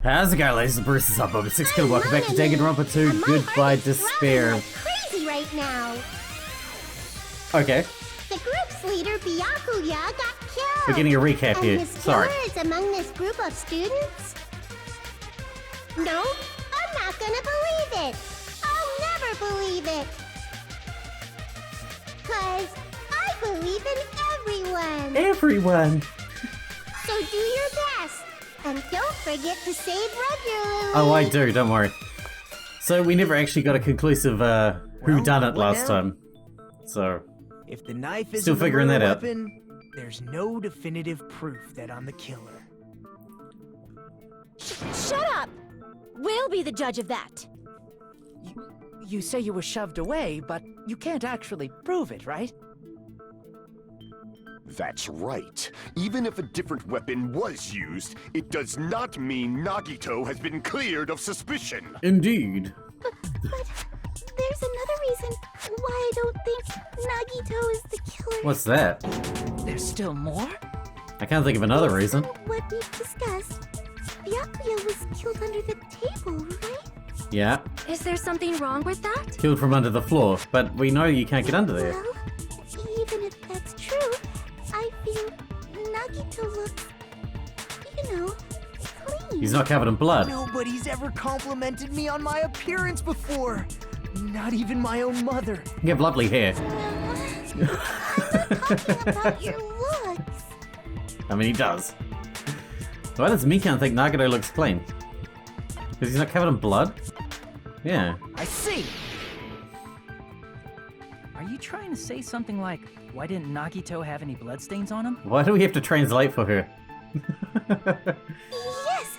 How's it going, ladies and Bruce is up over Sixkilla. Welcome back to Danganronpa 2. Goodbye Despair. Like crazy right now. Okay. The group's leader, Byakuya, got killed. We're getting a recap here. His Sorry. killer is among this group of students? No, I'm not gonna believe it. I'll never believe it. 'Cause I believe in everyone. Everyone. So do your best. And don't forget to save regularly. Oh, I do, don't worry. So we never actually got a conclusive whodunit last time. So if the knife is still figuring that out. Weapon, there's no definitive proof that I'm the killer. Shut up! We'll be the judge of that. You say you were shoved away, but you can't actually prove it, right? That's right. Even if a different weapon was used, it does not mean Nagito has been cleared of suspicion. Indeed. But there's another reason why I don't think Nagito is the killer. What's that? There's still more? I can't think of another reason. What we've discussed, Byakuya was killed under the table, right? Yeah. Is there something wrong with that? Killed from under the floor, but we know you can't get under there. Well, even if that's true, I feel Nagito looks, clean. He's not covered in blood. Nobody's ever complimented me on my appearance before. Not even my own mother. You have lovely hair. I'm not talking about your looks. I mean, he does. Why does Mikan think Nagito looks clean? Because he's not covered in blood? Yeah. I see! Are you trying to say something like, why didn't Nagito have any bloodstains on him? Why do we have to translate for her? Yes,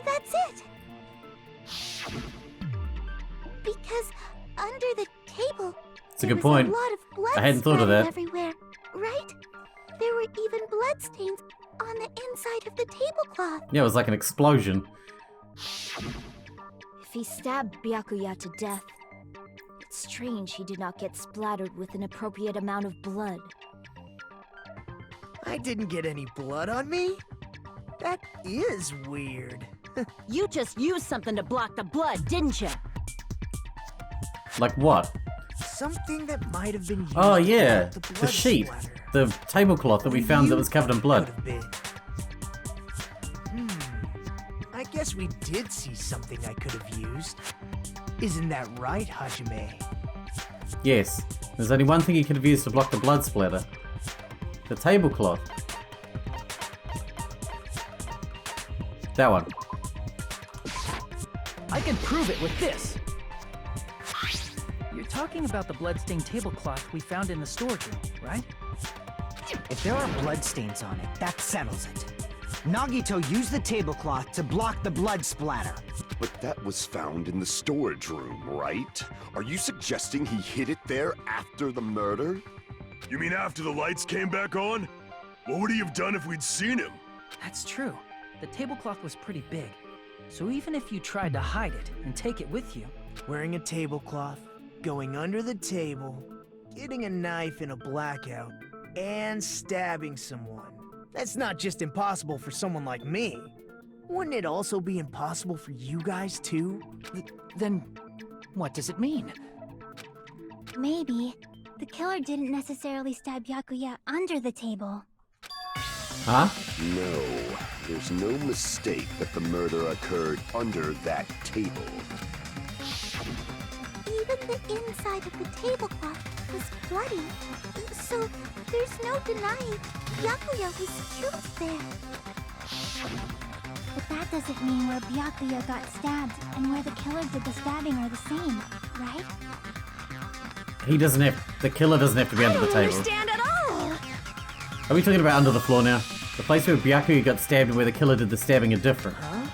that's it. Because under the table, It's a good there point. was a lot of blood I hadn't thought of splattered that. everywhere, right? There were even bloodstains on the inside of the tablecloth. Yeah, it was like an explosion. If he stabbed Byakuya to death, it's strange he did not get splattered with an appropriate amount of blood. I didn't get any blood on me? That is weird. You just used something to block the blood, didn't you? Like what? Something that might have been used Oh to yeah, block the blood sheet. splatter. The tablecloth that we found that was covered in blood. Could have been. I guess we did see something I could have used. Isn't that right, Hajime? Yes. There's only one thing he could have used to block the blood splatter. The tablecloth. That one. I can prove it with this! You're talking about the bloodstained tablecloth we found in the storage room, right? If there are bloodstains on it, that settles it. Nagito used the tablecloth to block the blood splatter. But that was found in the storage room, right? Are you suggesting he hid it there after the murder? You mean after the lights came back on? What would he have done if we'd seen him? That's true. The tablecloth was pretty big. So even if you tried to hide it and take it with you... Wearing a tablecloth, going under the table, getting a knife in a blackout, and stabbing someone. That's not just impossible for someone like me. Wouldn't it also be impossible for you guys too? Then, what does it mean? Maybe the killer didn't necessarily stab Byakuya under the table. Huh? No, there's no mistake that the murder occurred under that table. Even the inside of the tablecloth was bloody, so there's no denying Byakuya was killed there. But that doesn't mean where Byakuya got stabbed and where the killer did the stabbing are the same, right? He doesn't have... The killer doesn't have to be under the table. Understand at all! Are we talking about under the floor now? The place where Byakuya got stabbed and where the killer did the stabbing are different. Huh?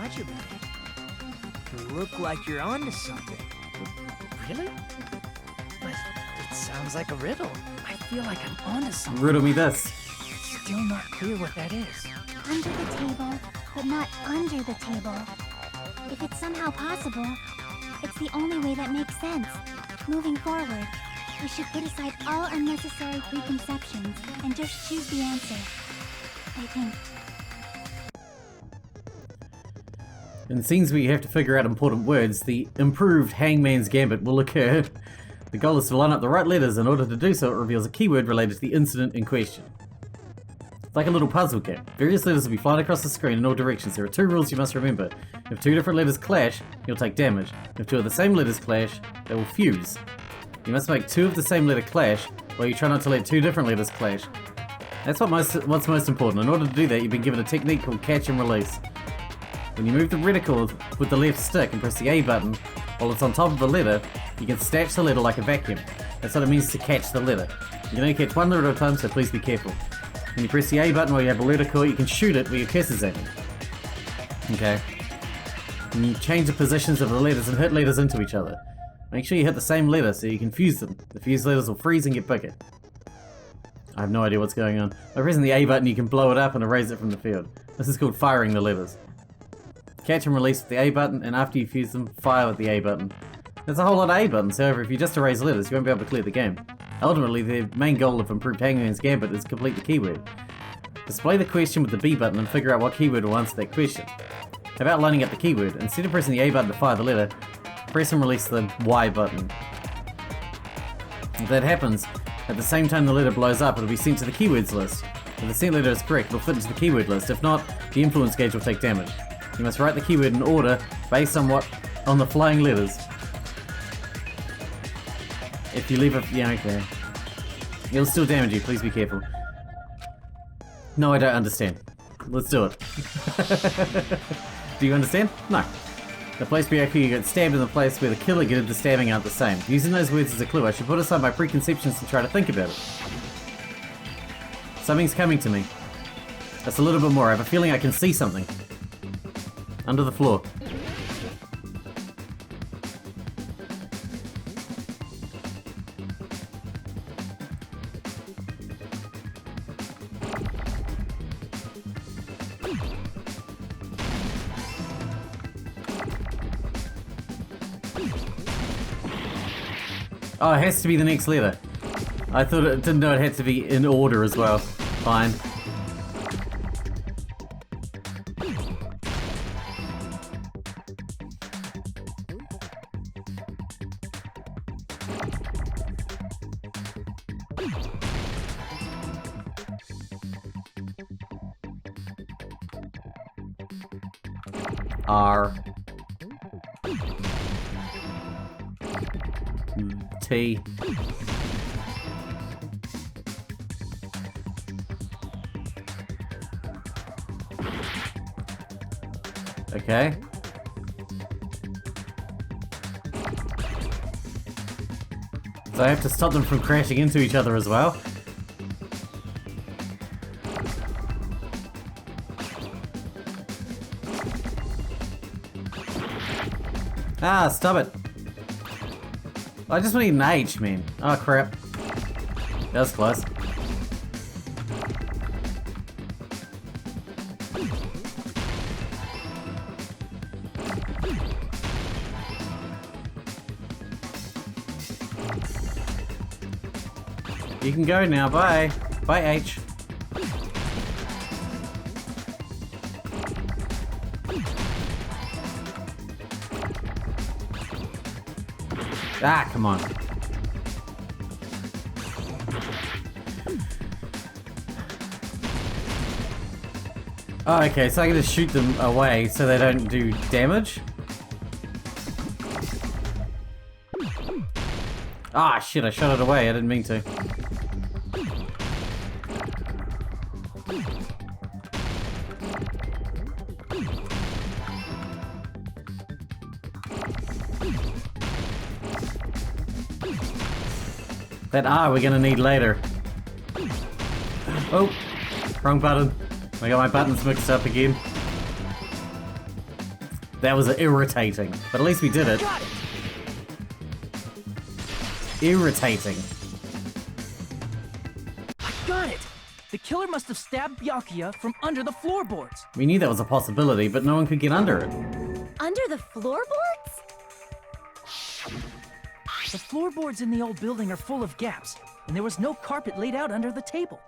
Hajime, you look like you're onto something. Really? But it sounds like a riddle. I feel like I'm onto something. Riddle me this. Still not clear what that is. Under the table, but not under the table. If it's somehow possible, it's the only way that makes sense. Moving forward, we should put aside all unnecessary preconceptions and just choose the answer. I think. In scenes where you have to figure out important words, the improved Hangman's Gambit will occur. The goal is to line up the right letters. In order to do so, it reveals a keyword related to the incident in question. It's like a little puzzle game. Various letters will be flying across the screen in all directions. There are 2 rules you must remember. If 2 different letters clash, you'll take damage. If 2 of the same letters clash, they will fuse. You must make 2 of the same letter clash, while you try not to let 2 different letters clash. That's what's most important. In order to do that, you've been given a technique called catch and release. When you move the reticle with the left stick and press the A button while it's on top of the letter, you can snatch the letter like a vacuum. That's what it means to catch the letter. You can only catch one letter at a time, so please be careful. When you press the A button while you have a letter caught, you can shoot it where your cursor is at. Okay. And you change the positions of the letters and hit letters into each other. Make sure you hit the same letter so you can fuse them. The fused letters will freeze and get bigger. I have no idea what's going on. By pressing the A button, you can blow it up and erase it from the field. This is called firing the letters. Catch and release with the A button, and after you fuse them, fire with the A button. There's a whole lot of A buttons, however, if you just erase letters, you won't be able to clear the game. Ultimately, the main goal of improved Hangman's Gambit is to complete the keyword. Display the question with the B button and figure out what keyword will answer that question. How about lining up the keyword? Instead of pressing the A button to fire the letter, press and release the Y button. If that happens, at the same time the letter blows up, it'll be sent to the keywords list. If the sent letter is correct, it'll fit into the keyword list. If not, the influence gauge will take damage. You must write the keyword in order based on the flying letters. If you leave a... yeah, okay. It'll still damage you, please be careful. No, I don't understand. Let's do it. Do you understand? No. The place where you get stabbed and the place where the killer getting the stabbing aren't the same. Using those words as a clue, I should put aside my preconceptions and try to think about it. Something's coming to me. That's a little bit more. I have a feeling I can see something. Under the floor. Oh, it has to be the next letter. I thought it didn't know it had to be in order as well. Fine. R T okay. So I have to stop them from crashing into each other as well. Ah, stop it. I just need an H, man. Oh, crap. That was close. You can go now. Bye. Bye, H. Ah, come on. Oh, okay, so I can just shoot them away so they don't do damage? Ah, shit, I shot it away. I didn't mean to. That R we're gonna need later. Oh, wrong button. I got my buttons mixed up again. That was irritating, but at least we did it. Irritating. I got it! The killer must have stabbed Byakuya from under the floorboards. We knew that was a possibility, but no one could get under it. Under the floorboards? The floorboards in the old building are full of gaps, and there was no carpet laid out under the table.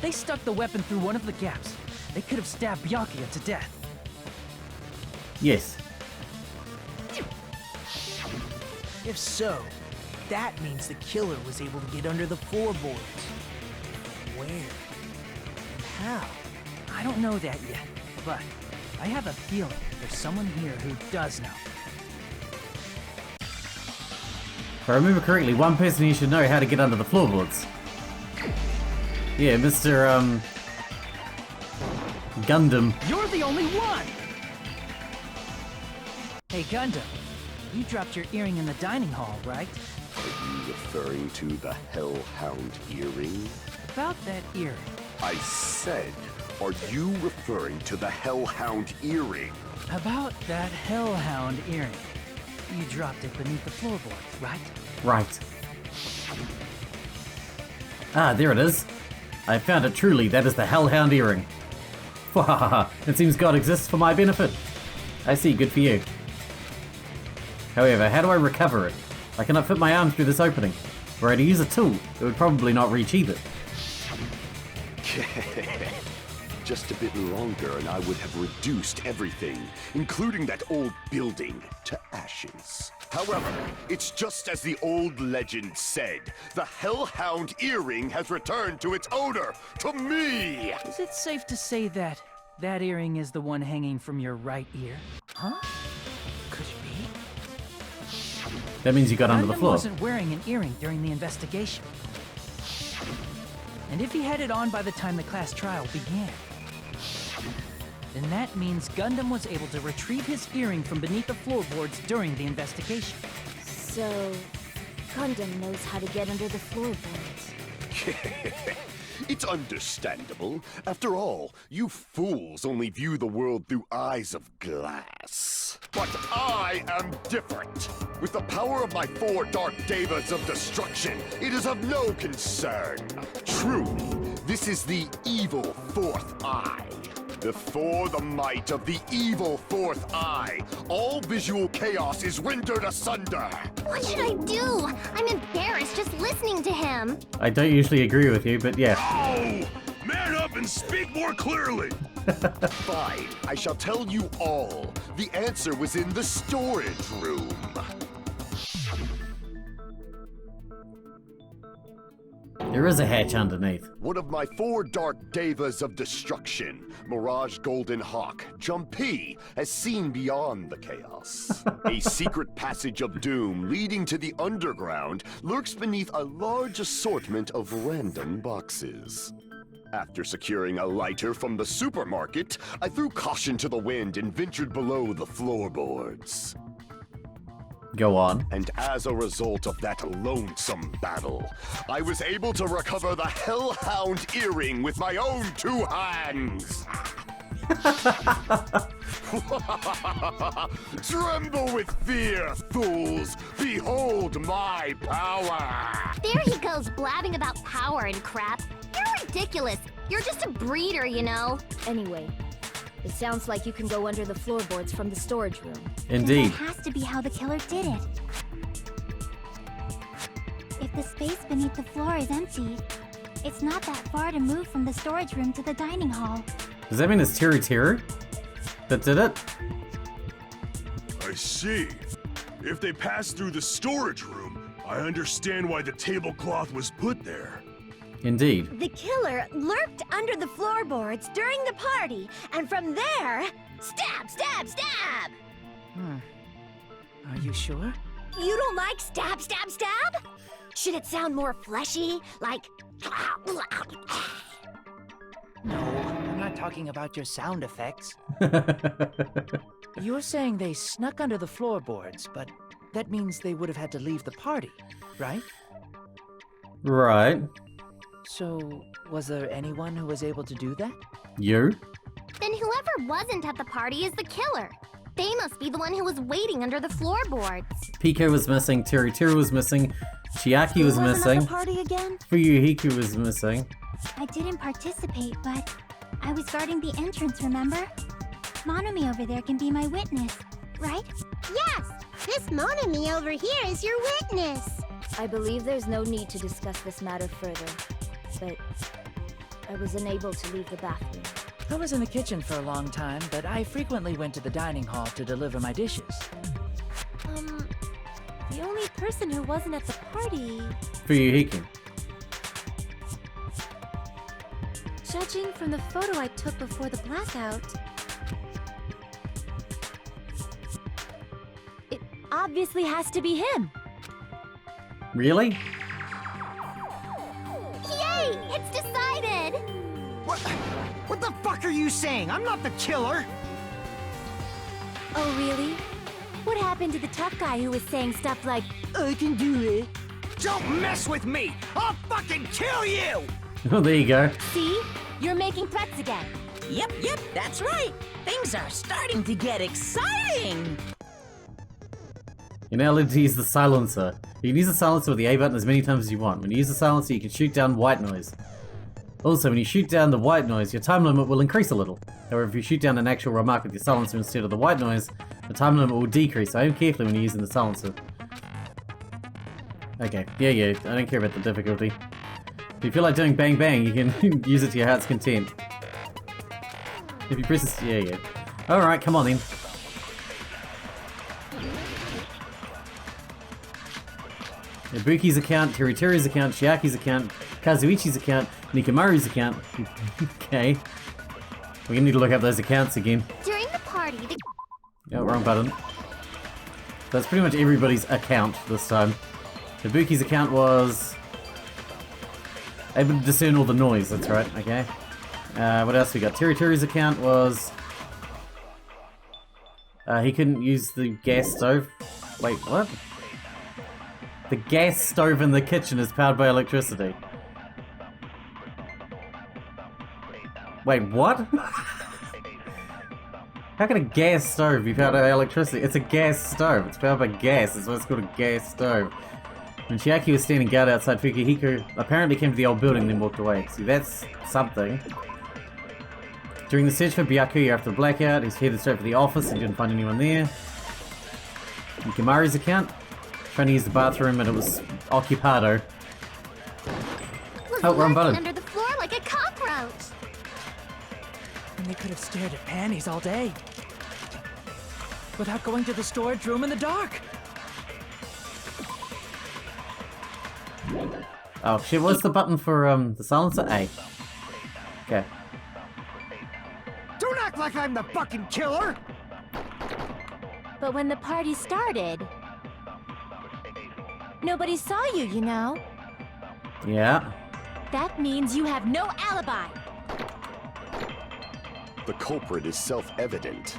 They stuck the weapon through one of the gaps, They could have stabbed Byakuya to death. Yes. If so, that means the killer was able to get under the floorboards. Where? And how? I don't know that yet, but I have a feeling there's someone here who does know. If I remember correctly, one person here should know how to get under the floorboards. Yeah, Mr. Gundam. You're the only one! Hey, Gundam. You dropped your earring in the dining hall, right? Are you referring to the Hellhound earring? About that earring. I said, are you referring to the Hellhound earring? About that Hellhound earring. You dropped it beneath the floorboards, right? Right. Ah, there it is. I found it truly. That is the Hellhound earring. Wahaha, it seems God exists for my benefit. I see, good for you. However, how do I recover it? I cannot fit my arm through this opening. Were I to use a tool, it would probably not reach either. Just a bit longer and I would have reduced everything, including that old building, to ashes. However, it's just as the old legend said. The Hellhound earring has returned to its owner, to me! Is it safe to say that that earring is the one hanging from your right ear? Huh? Could it be? That means you got under the Gundam floor. wasn't wearing an earring during the investigation. And if he had it on by the time the class trial began, then that means Gundam was able to retrieve his earring from beneath the floorboards during the investigation. So, Gundam knows how to get under the floorboards. It's understandable. After all, you fools only view the world through eyes of glass. But I am different. With the power of my 4 dark devas of destruction, it is of no concern. Truly, this is the evil 4th eye. Before the might of the evil 4th eye, all visual chaos is rendered asunder. What should I do? I'm embarrassed just listening to him. I don't usually agree with you, but yeah. Oh! Man up and speak more clearly! Fine, I shall tell you all. The answer was in the storage room. There is a hatch underneath. One of my 4 dark devas of destruction, Mirage Golden Hawk, Jumpy, has seen beyond the chaos. A secret passage of doom leading to the underground lurks beneath a large assortment of random boxes. After securing a lighter from the supermarket, I threw caution to the wind and ventured below the floorboards. Go on. And as a result of that lonesome battle, I was able to recover the Hellhound earring with my own 2 hands. Tremble with fear, fools! Behold my power! There he goes blabbing about power and crap. You're ridiculous. You're just a breeder, you know. Anyway, it sounds like you can go under the floorboards from the storage room. Indeed. That has to be how the killer did it. If the space beneath the floor is empty, it's not that far to move from the storage room to the dining hall. Does that mean it's Curator that did it? I see. If they passed through the storage room, I understand why the tablecloth was put there. Indeed. The killer lurked under the floorboards during the party, and from there, stab, stab, stab! Are you sure? You don't like stab, stab, stab? Should it sound more fleshy, like... No, I'm not talking about your sound effects. You're saying they snuck under the floorboards, but that means they would have had to leave the party, right? Right. So, was there anyone who was able to do that? You? Then whoever wasn't at the party is the killer. They must be the one who was waiting under the floorboards. Pico was missing, Teru was missing, Chiaki was Wasn't missing, at the party again? Fuyuhiko was missing. I didn't participate, but I was guarding the entrance, remember? Monami over there can be my witness, right? Yes! This Monami over here is your witness! I believe there's no need to discuss this matter further, but I was unable to leave the bathroom. I was in the kitchen for a long time, but I frequently went to the dining hall to deliver my dishes. The only person who wasn't at the party... Fuyuhiko. Judging from the photo I took before the blackout... It obviously has to be him. Really? Yay! It's decided! What the fuck are you saying? I'm not the killer! Oh, really? What happened to the tough guy who was saying stuff like, I can do it? Don't mess with me! I'll fucking kill you! Oh, there you go. See? You're making threats again. Yep, that's right. Things are starting to get exciting. You're now allowed to use the silencer. You can use the silencer with the A button as many times as you want. When you use the silencer, you can shoot down white noise. Also, when you shoot down the white noise, your time limit will increase a little. However, if you shoot down an actual remark with your silencer instead of the white noise, the time limit will decrease, so aim carefully when you're using the silencer. Okay, yeah, I don't care about the difficulty. If you feel like doing bang bang, you can use it to your heart's content. If you press this, yeah. Alright, come on then. Ibuki's account, Teruteru's account, Chiaki's account, Kazuichi's account, Nikamaru's account. Okay. We need to look up those accounts again. During the party, the... Oh, wrong button. That's pretty much everybody's account this time. Ibuki's account was... able to discern all the noise, that's right, okay. What else we got? Teruteru's account was... he couldn't use the gas stove. Wait, what? The gas stove in the kitchen is powered by electricity. Wait, what? How can a gas stove be powered by electricity? It's a gas stove. It's powered by gas. That's why it's called a gas stove. When Chiaki was standing guard outside, Fuyuhiko apparently came to the old building and then walked away. See, that's something. During the search for Byakuya after the blackout, he's headed straight for the office and didn't find anyone there. Nikamaru's account. Trying to use the bathroom and it was occupado. Oh, wrong button. Under the floor like a cockroach. And they could have stared at panties all day. Without going to the storage room in the dark. Oh shit, what's the button for the silencer? A. Okay. Don't act like I'm the fucking killer! But when the party started, nobody saw you, you know? Yeah. That means you have no alibi. The culprit is self-evident.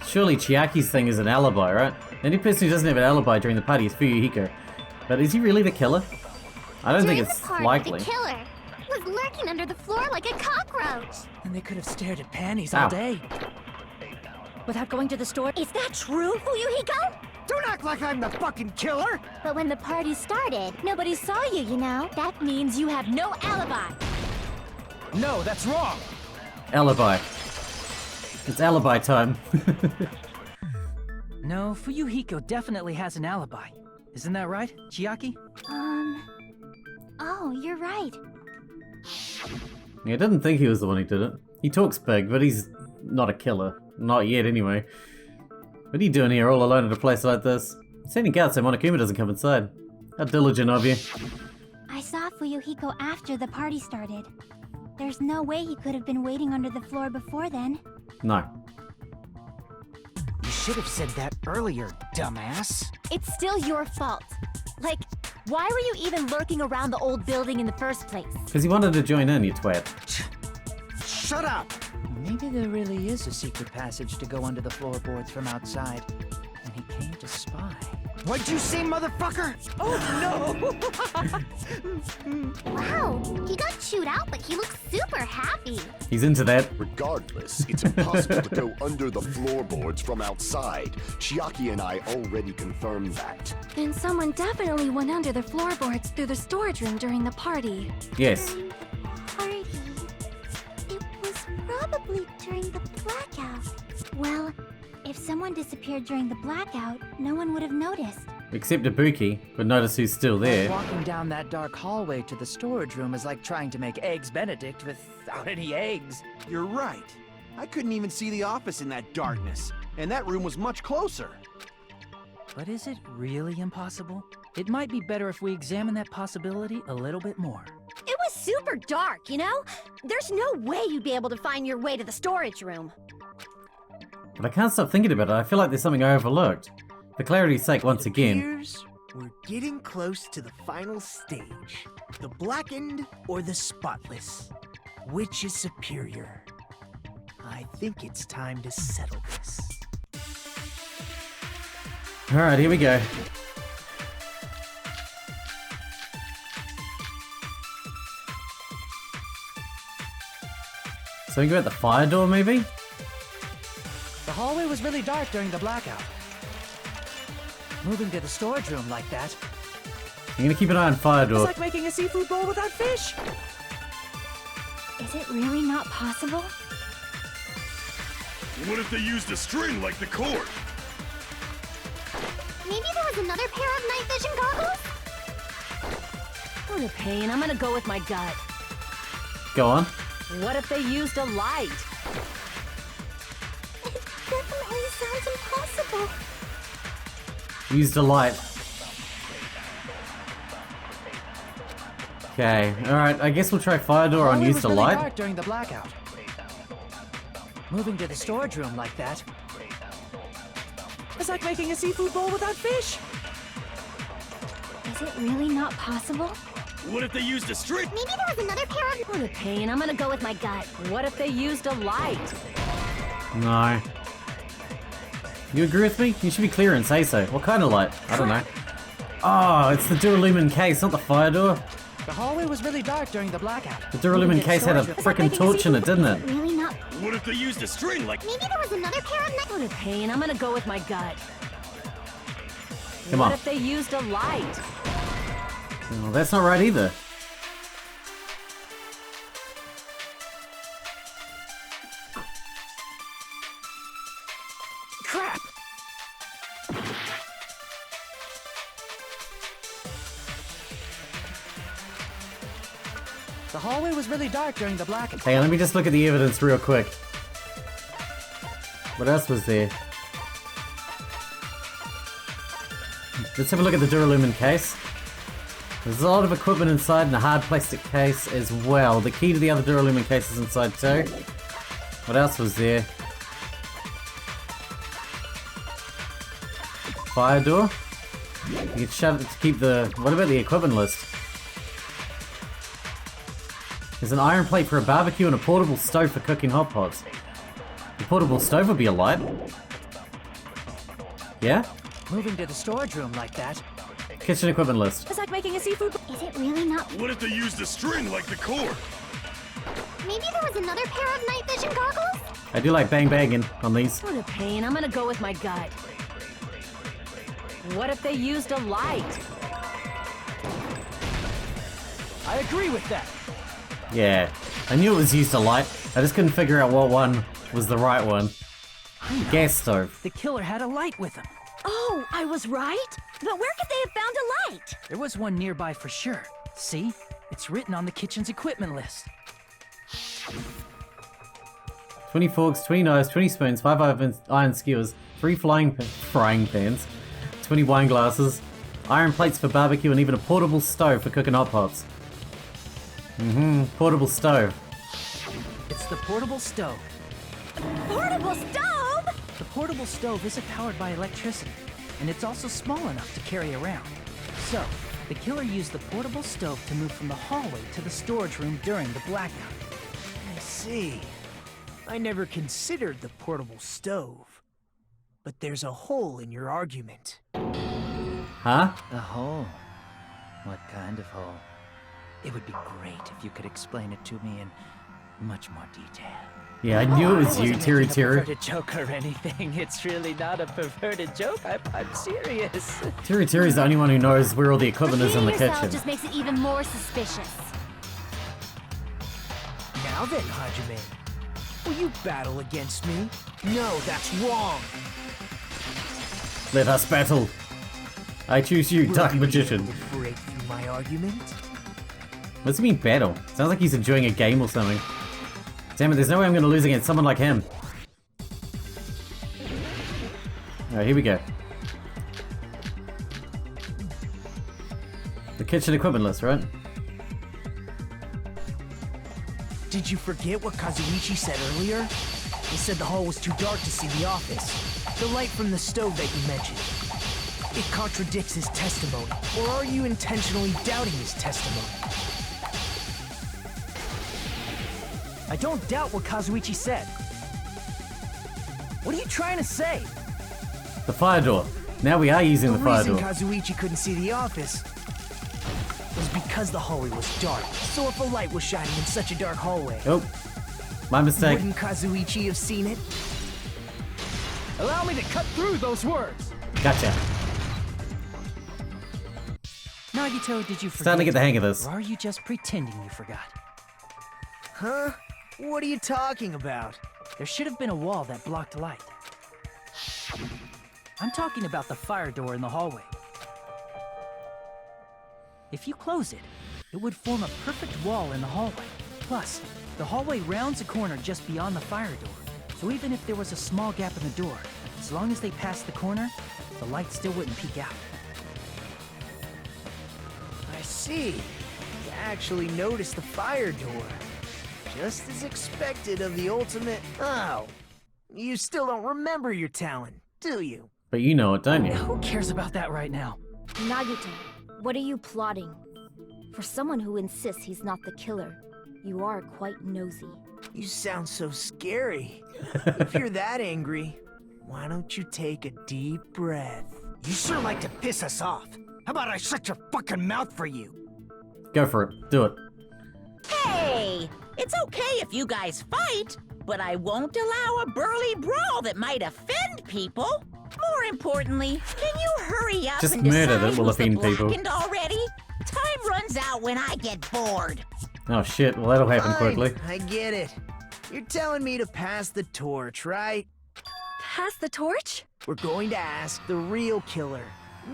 Surely Chiaki's thing is an alibi, right? The only person who doesn't have an alibi during the party is Fuyuhiko. But is he really the killer? I don't think it's likely. The killer was lurking under the floor like a cockroach. And they could have stared at panties all day. Without going to the store. Is that true, Fuyuhiko? Don't act like I'm the fucking killer! But when the party started, Nobody saw you, you know? That means you have no alibi. No, that's wrong! Alibi. It's alibi time. No, Fuyuhiko definitely has an alibi. Isn't that right, Chiaki? Oh, you're right. Yeah, I didn't think he was the one who did it. He talks big, but he's not a killer. Not yet, anyway. What are you doing here all alone in a place like this? Sending guards so Monokuma doesn't come inside. How diligent of you. I saw Fuyuhiko after the party started. There's no way he could have been waiting under the floor before then. No. You should have said that earlier, dumbass. It's still your fault. Like, why were you even lurking around the old building in the first place? Because he wanted to join in, you twat. Shut up! Maybe there really is a secret passage to go under the floorboards from outside, and he came to spy. What'd you say, motherfucker? Wow, he got chewed out, but he looks super happy. He's into that. Regardless, it's impossible to go under the floorboards from outside. Chiaki and I already confirmed that. Then someone definitely went under the floorboards through the storage room during the party. Yes. Party. It was probably during the blackout. Well, if someone disappeared during the blackout, no one would have noticed. Except Ibuki, but notice who's still there. Walking down that dark hallway to the storage room is like trying to make Eggs Benedict without any eggs. You're right. I couldn't even see the office in that darkness, and that room was much closer. But is it really impossible? It might be better if we examine that possibility a little bit more. It was super dark, you know? There's no way you'd be able to find your way to the storage room. But I can't stop thinking about it. I feel like there's something I overlooked. For clarity's sake, once again. Appears we're getting close to the final stage. The blackened or the spotless? Which is superior? I think it's time to settle this. Alright, here we go. Something about the fire door, maybe? The hallway was really dark during the blackout. Moving to the storage room like that. I'm gonna keep an eye on fire It's door. like making a seafood bowl without fish. Is it really not possible? What if they used a string like the cord? Maybe there was another pair of night vision goggles? What a pain. I'm gonna go with my gut. Go on. What if they used a light? It definitely sounds impossible. Used a light. Okay, alright, I guess we'll try fire door on Hallway used was a really light. dark during the blackout. Moving to the storage room like that. It's like making a seafood bowl without fish. Is it really not possible? What if they used a string? Maybe there was another pair of... What a pain. I'm gonna go with my gut. What if they used a light? No. You agree with me? You should be clear and say so. What kind of light? I don't know. Oh, it's the Duralumin case, not the fire door. The hallway was really dark during the blackout. The Duralumin case had a frickin' torch in it, didn't it? Really not... What if they used a string like... Maybe there was another pair of night... What a pain. I'm gonna go with my gut. Come What on. if they used a light? Well, that's not right either. Crap! The hallway was really dark during the blackout. Hang on, let me just look at the evidence real quick. What else was there? Let's have a look at the Duralumin case. There's a lot of equipment inside and a hard plastic case as well. The key to the other Duralumin case is inside too. What else was there? Fire door? You can shut it to keep the... What about the equipment list? There's an iron plate for a barbecue and a portable stove for cooking hot pots. The portable stove would be a light. Yeah? Moving to the storage room like that. Kitchen equipment list. It's like making a seafood bowl. Is it really not... What if they used a string like the cord? Maybe there was another pair of night vision goggles? I do like bang banging on these. What a pain. I'm gonna go with my gut. What if they used a light? I agree with that. Yeah. I knew it was used a light. I just couldn't figure out what one was the right one. Gas stove. The killer had a light with him. Oh, I was right? But where could they have found a light? There was one nearby for sure. See? It's written on the kitchen's equipment list. 20 forks, 20 knives, 20 spoons, 5 iron skewers, 3 frying pans, 20 wine glasses, iron plates for barbecue, and even a portable stove for cooking hot pots. Portable stove. It's the portable stove. Portable stove? The portable stove isn't powered by electricity, and it's also small enough to carry around. So, the killer used the portable stove to move from the hallway to the storage room during the blackout. I see. I never considered the portable stove. But there's a hole in your argument. Huh? A hole? What kind of hole? It would be great if you could explain it to me in much more detail. Yeah, I knew it was you, Terry A Terry. perverted joke or anything. It's really not a perverted joke. I'm serious. Terry Terry's the only one who knows where all the equipment is in the Repeating yourself kitchen. just makes it even more suspicious. Now then, Hajime, will you battle against me? No, that's wrong. Let us battle. I choose you, Dark Will you be Magician. able to break through my argument? What's he mean battle? Sounds like he's enjoying a game or something. Damn it, there's no way I'm gonna lose against someone like him. Alright, here we go. The kitchen equipment list, right? Did you forget what Kazuichi said earlier? He said the hall was too dark to see the office. The light from the stove that you mentioned. It contradicts his testimony. Or are you intentionally doubting his testimony? I don't doubt what Kazuichi said. What are you trying to say? The fire door. Now we are using the fire The door. reason Kazuichi couldn't see the office was because the hallway was dark. So if a light was shining in such a dark hallway, Oh, my mistake. wouldn't Kazuichi have seen it? Allow me to cut through those words. Gotcha. Nagito, did you forget? Starting to get the hang of this. Or are you just pretending you forgot? Huh? What are you talking about? There should have been a wall that blocked light. I'm talking about the fire door in the hallway. If you close it, it would form a perfect wall in the hallway. Plus, the hallway rounds a corner just beyond the fire door. So even if there was a small gap in the door, as long as they passed the corner, the light still wouldn't peek out. I see. You actually noticed the fire door. Just as expected of the ultimate... Oh. You still don't remember your talent, do you? But you know it, don't you? Who cares about that right now? Nagito, what are you plotting? For someone who insists he's not the killer, you are quite nosy. You sound so scary. If you're that angry, why don't you take a deep breath? You sure like to piss us off. How about I shut your fucking mouth for you? Go for it. Do it. Hey! It's okay if you guys fight, but I won't allow a burly brawl that might offend people. More importantly, can you hurry up Just and murder decide that will who's the offend people. blackened already? Time runs out when I get bored. Oh shit, well that'll happen Fine, quickly. I get it. You're telling me to pass the torch, right? Pass the torch? We're going to ask the real killer,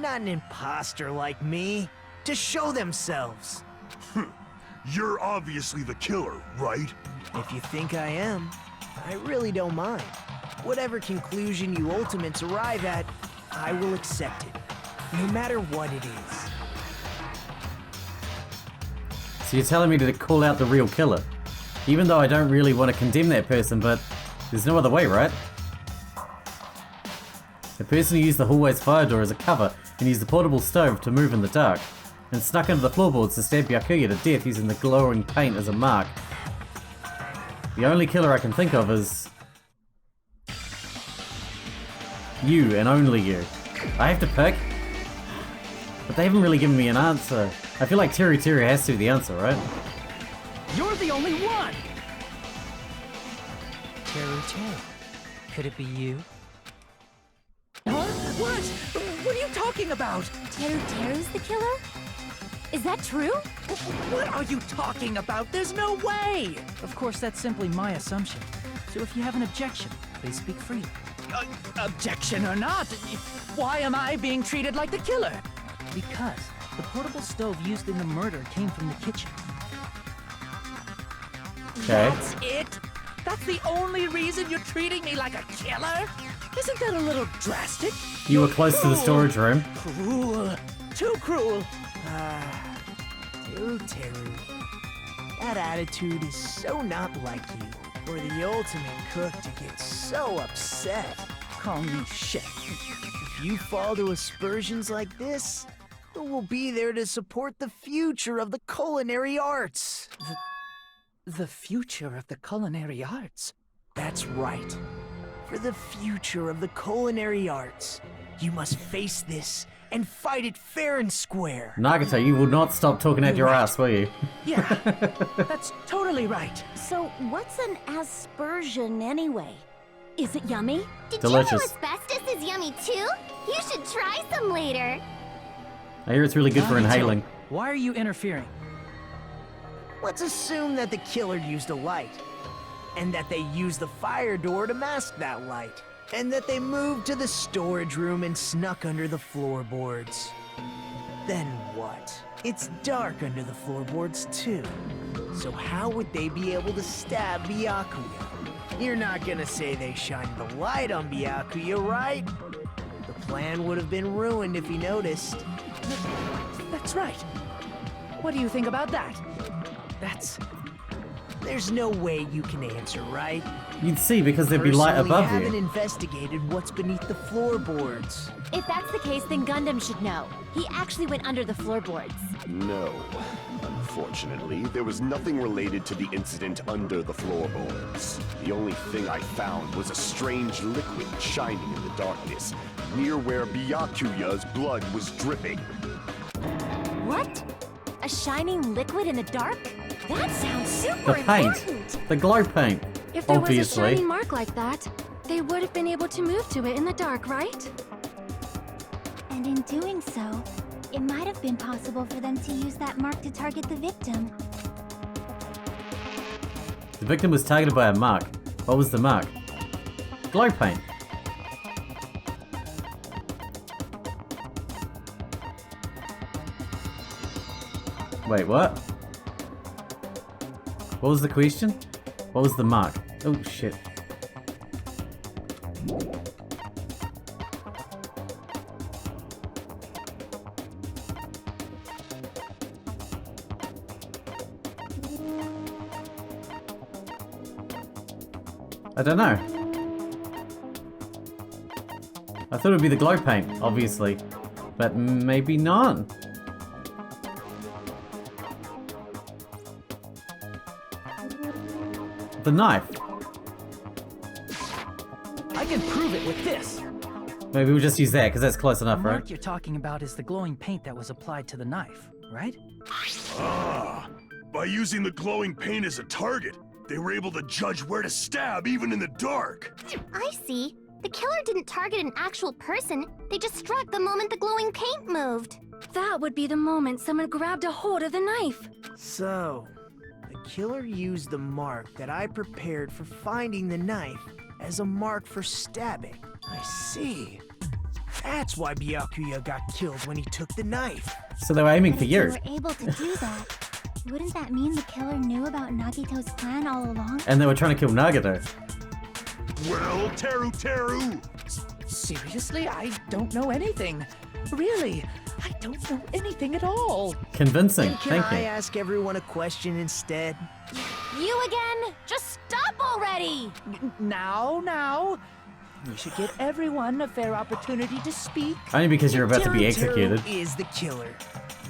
not an imposter like me, to show themselves. You're obviously the killer, right? If you think I am, I really don't mind. Whatever conclusion you ultimates arrive at, I will accept it, no matter what it is. So you're telling me to call out the real killer? Even though I don't really want to condemn that person, but there's no other way, right? The person who used the hallway's fire door as a cover and used the portable stove to move in the dark, and snuck under the floorboards to stab Byakuya to death using the glowing paint as a mark. The only killer I can think of is... you, and only you. I have to pick? But they haven't really given me an answer. I feel like Teru has to be the answer, right? You're the only one! Teru. Could it be you? Huh? What? What are you talking about? Teru's the killer? Is that true? What are you talking about? There's no way! Of course, that's simply my assumption. So if you have an objection, please speak freely. Objection or not, why am I being treated like the killer? Because the portable stove used in the murder came from the kitchen. Okay. That's it? That's the only reason you're treating me like a killer? Isn't that a little drastic? You were close to the storage room. Cruel. Too cruel. Teru. That attitude is so not like you. For the ultimate cook to get so upset. Call me chef. If you fall to aspersions like this, who will be there to support the future of the culinary arts? The future of the culinary arts? That's right. For the future of the culinary arts, you must face this and fight it fair and square. Nagito, you will not stop talking out your ass, will you? Yeah, that's totally right. So, what's an aspersion anyway? Is it yummy? Did Delicious. You know asbestos is yummy too? You should try some later. I hear it's really good for inhaling. Why are you interfering? Let's assume that the killer used a light, and that they used the fire door to mask that light, and that they moved to the storage room and snuck under the floorboards. Then what? It's dark under the floorboards too. So how would they be able to stab Byakuya? You're not gonna say they shined the light on Byakuya, right? The plan would have been ruined if he noticed. That's right. What do you think about that? There's no way you can answer, right? You'd see because there'd be light Personally, above haven't you. investigated what's beneath the floorboards. If that's the case, then Gundam should know. He actually went under the floorboards. No. Unfortunately, there was nothing related to the incident under the floorboards. The only thing I found was a strange liquid shining in the darkness, near where Byakuya's blood was dripping. What? A shining liquid in the dark? That sounds super The paint. important. The glow paint. If there was a Obviously. shining mark like that, they would have been able to move to it in the dark, right? And in doing so, it might have been possible for them to use that mark to target the victim. The victim was targeted by a mark. What was the mark? Glow paint. Wait, what? What was the question? What was the mark? Oh shit. I don't know. I thought it would be the glow paint, obviously. But maybe not. The knife. I can prove it with this. Maybe we'll just use that, because that's close enough, The right? mark you're talking about is the glowing paint that was applied to the knife, right? Ah, by using the glowing paint as a target, they were able to judge where to stab even in the dark. I see. The killer didn't target an actual person. They just struck the moment the glowing paint moved. That would be the moment someone grabbed a hold of the knife. So, the killer used the mark that I prepared for finding the knife as a mark for stabbing. I see. That's why Byakuya got killed when he took the knife. So they were aiming for If you. they were able to do that, wouldn't that mean the killer knew about Nagito's plan all along? And they were trying to kill Nagito. Well, Teru! Seriously, I don't know anything. Really, I don't know anything at all. Convincing, Can thank I you. ask everyone a question instead? You again? Just stop already! Now. We should give everyone a fair opportunity to speak. Only because you're about to be Teru executed. is the killer.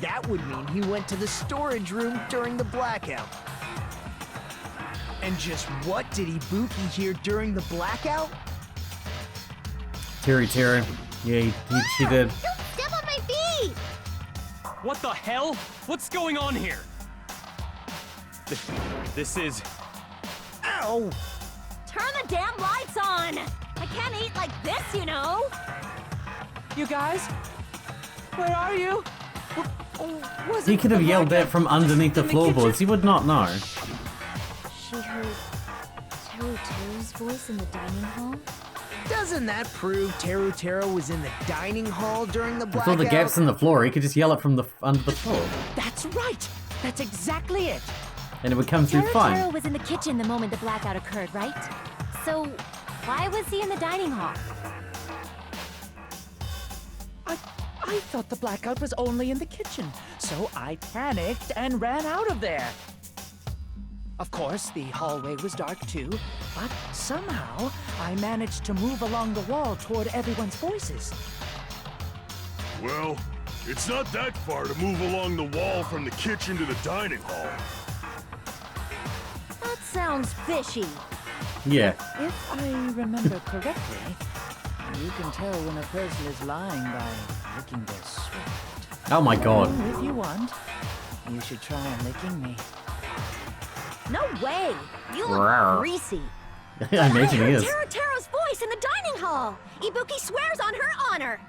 That would mean he went to the storage room during the blackout. And just what did Ibuki hear during the blackout? Teru. Yeah, she did. Don't step on my feet! What the hell? What's going on here? This is... Ow! Turn the damn lights on! I can't eat like this, you know! You guys? Where are you? Was He it could have the yelled that blackout from underneath the in floorboards. He kitchen? would not know. She heard Teru's voice in the dining hall? Doesn't that prove Teru was in the dining hall during the With blackout? all the gaps in the floor, he could just yell it from the under the floor. That's right! That's exactly it! And it would come through Teru fine. was in the kitchen the moment the blackout occurred, right? So, why was he in the dining hall? I thought the blackout was only in the kitchen, so I panicked and ran out of there. Of course, the hallway was dark too, but somehow I managed to move along the wall toward everyone's voices. Well, it's not that far to move along the wall from the kitchen to the dining hall. That sounds fishy. Yeah. If I remember correctly, you can tell when a person is lying by licking their sweat. Oh my god. If you want, you should try licking me. No way! You look Rawr. greasy. I imagine he I is. heard Teru's voice in the dining hall! Ibuki swears on her honor!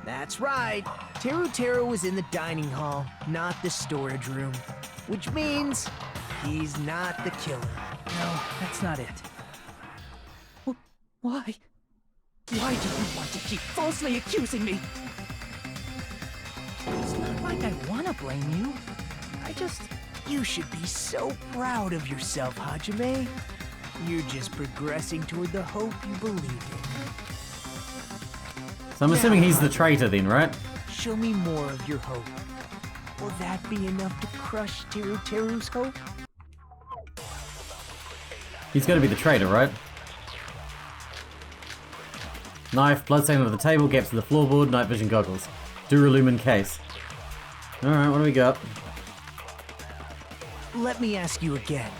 That's right. Teru was in the dining hall, not the storage room. Which means he's not the killer. No, that's not it. Why? Why do you want to keep falsely accusing me? It's not like I want to blame you. You should be so proud of yourself, Hajime. You're just progressing toward the hope you believed in. So I'm assuming he's the traitor then, right? Show me more of your hope. Will that be enough to crush Teruteru's hope? He's gotta be the traitor, right? Knife, bloodstain under the table, gaps in the floorboard, night vision goggles. Duralumin case. Alright, what do we got? Let me ask you again.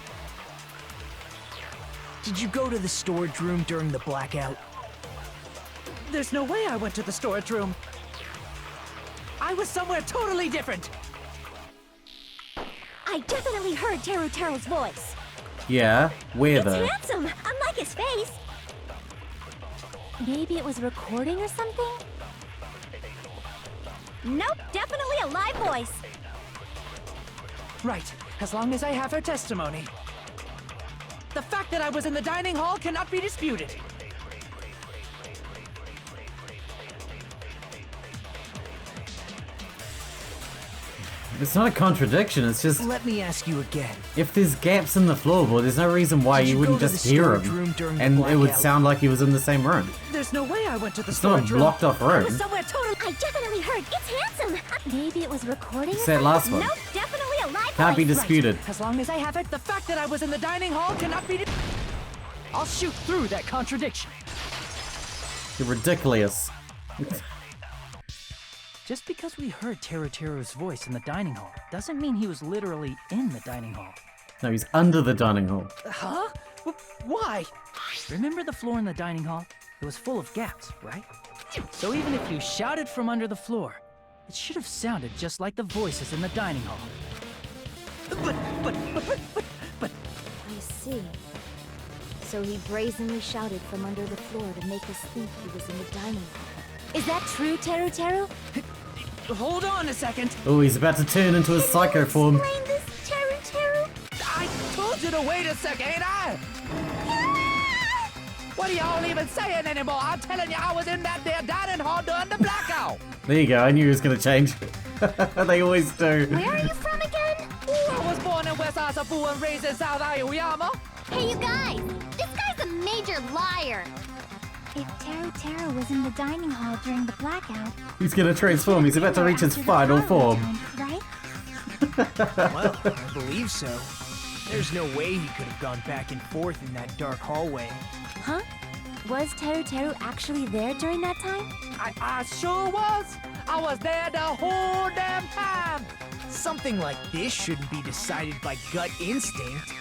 Did you go to the storage room during the blackout? There's no way I went to the storage room. I was somewhere totally different. I definitely heard Teruteru's voice. Yeah, where It's though? handsome, unlike his face. Maybe it was recording or something? Nope, definitely a live voice. Right, as long as I have her testimony. The fact that I was in the dining hall cannot be disputed. It's not a contradiction, it's just... Let me ask you again. If there's gaps in the floorboard, there's no reason why you wouldn't just hear him. And it would sound like he was in the same room. There's no way I went to the It's not storage a room. blocked off I room. was somewhere totally. I definitely heard. It's handsome. Maybe it was recording or It's that something? last one. Nope, definitely a live Can't be voice. disputed. As long as I have it, the fact that I was in the dining hall cannot be. I'll shoot through that contradiction. You're ridiculous. Just because we heard Teruteru's voice in the dining hall doesn't mean he was literally in the dining hall. No, he's under the dining hall. Huh? Why? Remember the floor in the dining hall? It was full of gaps, right? So even if you shouted from under the floor, it should have sounded just like the voices in the dining hall. But... I see. So he brazenly shouted from under the floor to make us think he was in the dining hall. Is that true, Teruteru? Hold on a second. Oh, he's about to turn into a psycho form. Explain this, Teruteru. I told you to wait a second, ain't I? What are y'all even saying anymore? I'm telling you, I was in that there dining hall during the blackout. There you go, I knew he was gonna change. They always do. Where are you from again? I was born in West Asafu and raised in South Aoyama. Hey, you guys! This guy's a major liar! If Teruteru was in the dining hall during the blackout... He's gonna transform, he's about to reach his final form. Right? Well, I believe so. There's no way he could have gone back and forth in that dark hallway. Huh? Was Teruteru actually there during that time? I sure was. I was there the whole damn time. Something like this shouldn't be decided by gut instinct.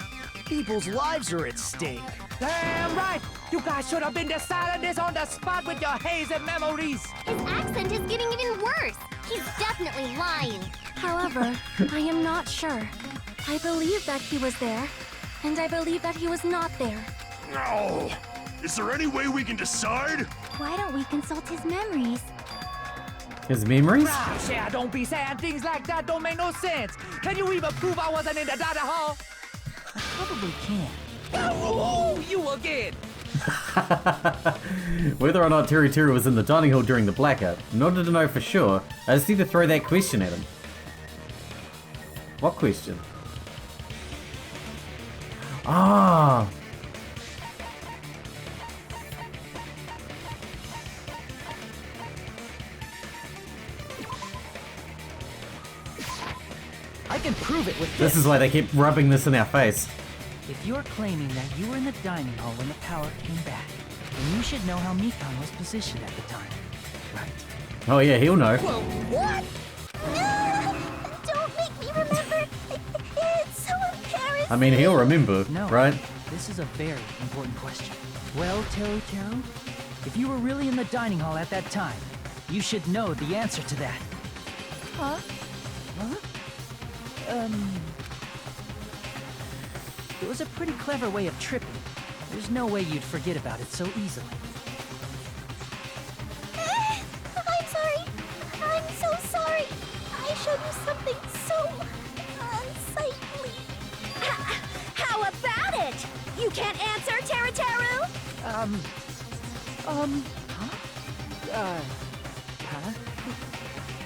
People's lives are at stake. Damn right. You guys should have been deciding this on the spot with your hazy memories. His accent is getting even worse. He's definitely lying. However, I am not sure. I believe that he was there, and I believe that he was not there. No! Is there any way we can decide? Why don't we consult his memories? His memories? Gosh, yeah, don't be saying things like that. Don't make no sense. Can you even prove I wasn't in the dining hall? I probably can. Oh, you again. Whether or not Teruteru was in the dining hall during the blackout, in order to know for sure, I just need to throw that question at him. What question? Ah! I can prove it with this. This is why they keep rubbing this in our face. If you're claiming that you were in the dining hall when the power came back, then you should know how Mikan was positioned at the time, right? Oh yeah, he'll know. Whoa, what? Don't make me remember. It's so embarrassing. I mean, he'll remember, No, right? This is a very important question. Well, Teruteru, if you were really in the dining hall at that time, you should know the answer to that. Huh? Huh? It was a pretty clever way of tripping. There's no way you'd forget about it so easily. I'm sorry. I'm so sorry. I showed you something so unsightly. How about it? You can't answer, Teruteru? Huh?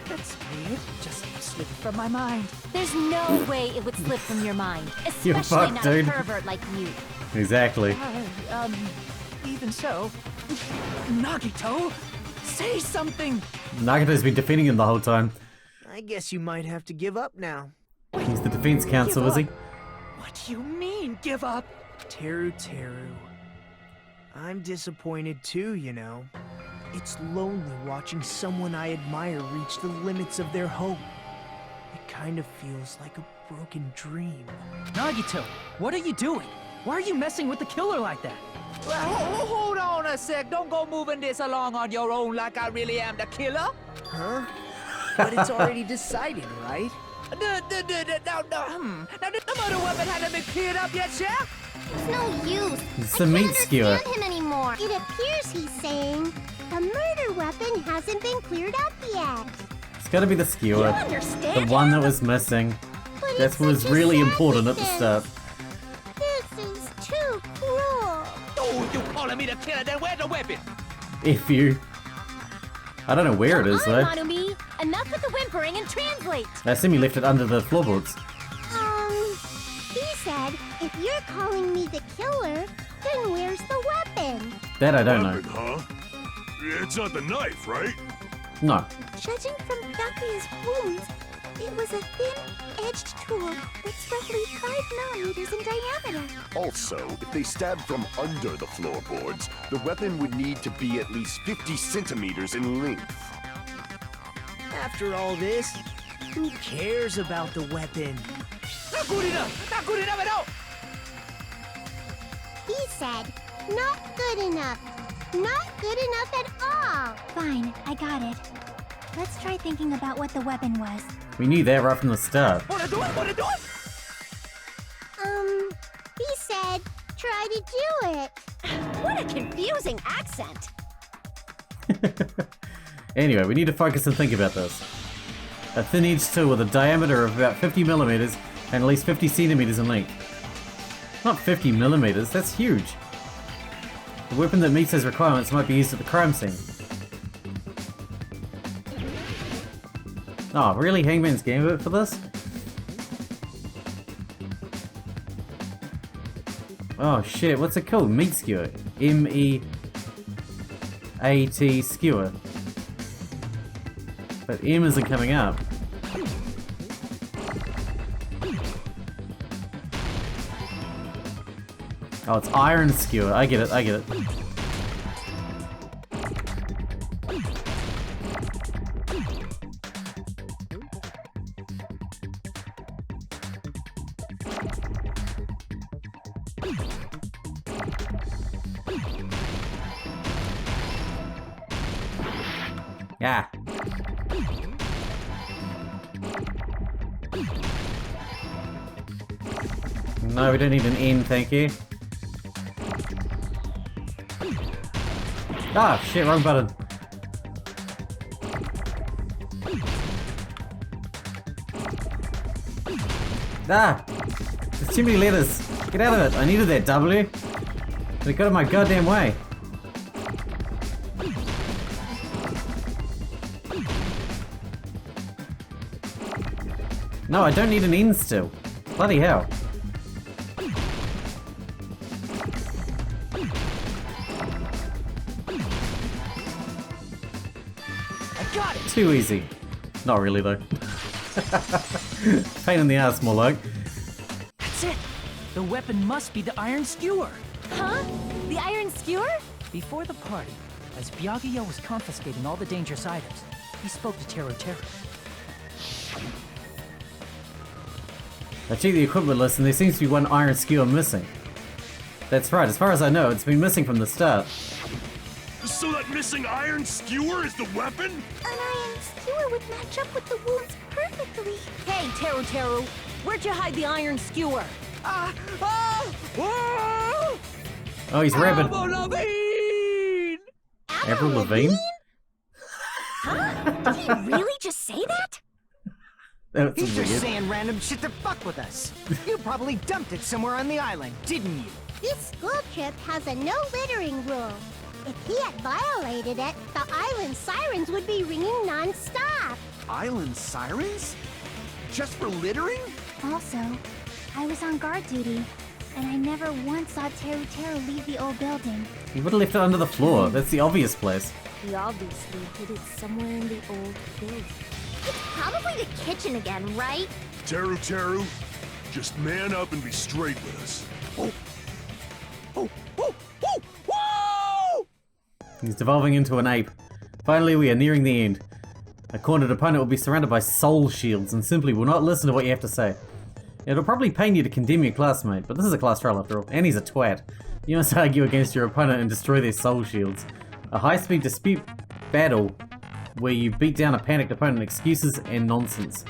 That's weird. Just slipped from my mind. There's no way it would slip from your mind, You're especially fucked, not dude. a pervert like you. Exactly. Even so. Nagito, say something. Nagito's been defending him the whole time. I guess you might have to give up now. He's the defense counsel, is he? What do you mean, give up? Teru. I'm disappointed too, you know. It's lonely watching someone I admire reach the limits of their hope. It kind of feels like a broken dream. Nagito, what are you doing? Why are you messing with the killer like that? Hold on a sec. Don't go moving this along on your own like I really am the killer. Huh? But it's already decided, right? Now, the murder weapon hasn't been cleared up yet, Chef? It's no use. It's I the can't meat skewer. understand him anymore. It appears he's saying the murder weapon hasn't been cleared up yet. It's gotta be the skewer. You understand The one that him? was missing. But That's it's what was such a really sad important at the distance. start. This is too cruel. Oh, you calling me the killer? Then where's the weapon? If you. I don't know where it is Come on, though. Monumi. Enough with the whimpering and translate. I assume he left it under the floorboards. He said, if you're calling me the killer, then where's the weapon? That I don't know. Weapon, huh? It's not the knife, right? No. Judging from Byakuya's wounds, it was a thin-edged tool that's roughly 5 millimeters in diameter. Also, if they stabbed from under the floorboards, the weapon would need to be at least 50 centimeters in length. After all this, who cares about the weapon? Not good enough! Not good enough at all! He said, not good enough. Not good enough at all. Fine, I got it. Let's try thinking about what the weapon was. We knew that right from the start. Wanna do it? Wanna do it? He said, try to do it. What a confusing accent. Anyway, we need to focus and think about this. A thin-edged tool with a diameter of about 50 millimeters and at least 50 centimeters in length. Not 50 millimeters, that's huge. The weapon that meets those requirements might be used at the crime scene. Oh, really? Hangman's Gambit for this? Oh shit, what's it called? Meat skewer. M-E-A-T skewer. But M isn't coming up. Oh, it's iron skewer. I get it, I get it. Yeah. No, we don't need an N, thank you. Ah, shit, wrong button. Ah! There's too many letters. Get out of it. I needed that W. But it got in my goddamn way. No, I don't need an N still. Bloody hell. I got it! Too easy. Not really though. Pain in the ass, more like. That's it! The weapon must be the iron skewer! Huh? The iron skewer? Before the party, as Byakuya was confiscating all the dangerous items, he spoke to Curator. I checked the equipment list and there seems to be one iron skewer missing. That's right, as far as I know, it's been missing from the start. So that missing iron skewer is the weapon? An iron skewer would match up with the wounds perfectly. Hey, Teru, where'd you hide the iron skewer? Oh, he's rabid. Avril Lavigne! Avril Lavigne? Huh? Did he really just say that? That's He's just weird. saying random shit to fuck with us. You probably dumped it somewhere on the island, didn't you? This school trip has a no littering rule. If he had violated it, the island sirens would be ringing non-stop. island sirens? Just for littering? Also, I was on guard duty, and I never once saw Teru Teru leave the old building. You would have left it under the floor. That's the obvious place. He obviously hid it somewhere in the old building. It's probably the kitchen again, right? Teru Teru, just man up and be straight with us. He's devolving into an ape. Finally, we are nearing the end. A cornered opponent will be surrounded by soul shields and simply will not listen to what you have to say. It'll probably pain you to condemn your classmate, but this is a class trial after all, and he's a twat. You must argue against your opponent and destroy their soul shields. A high-speed dispute battle where you beat down a panicked opponent, excuses and nonsense.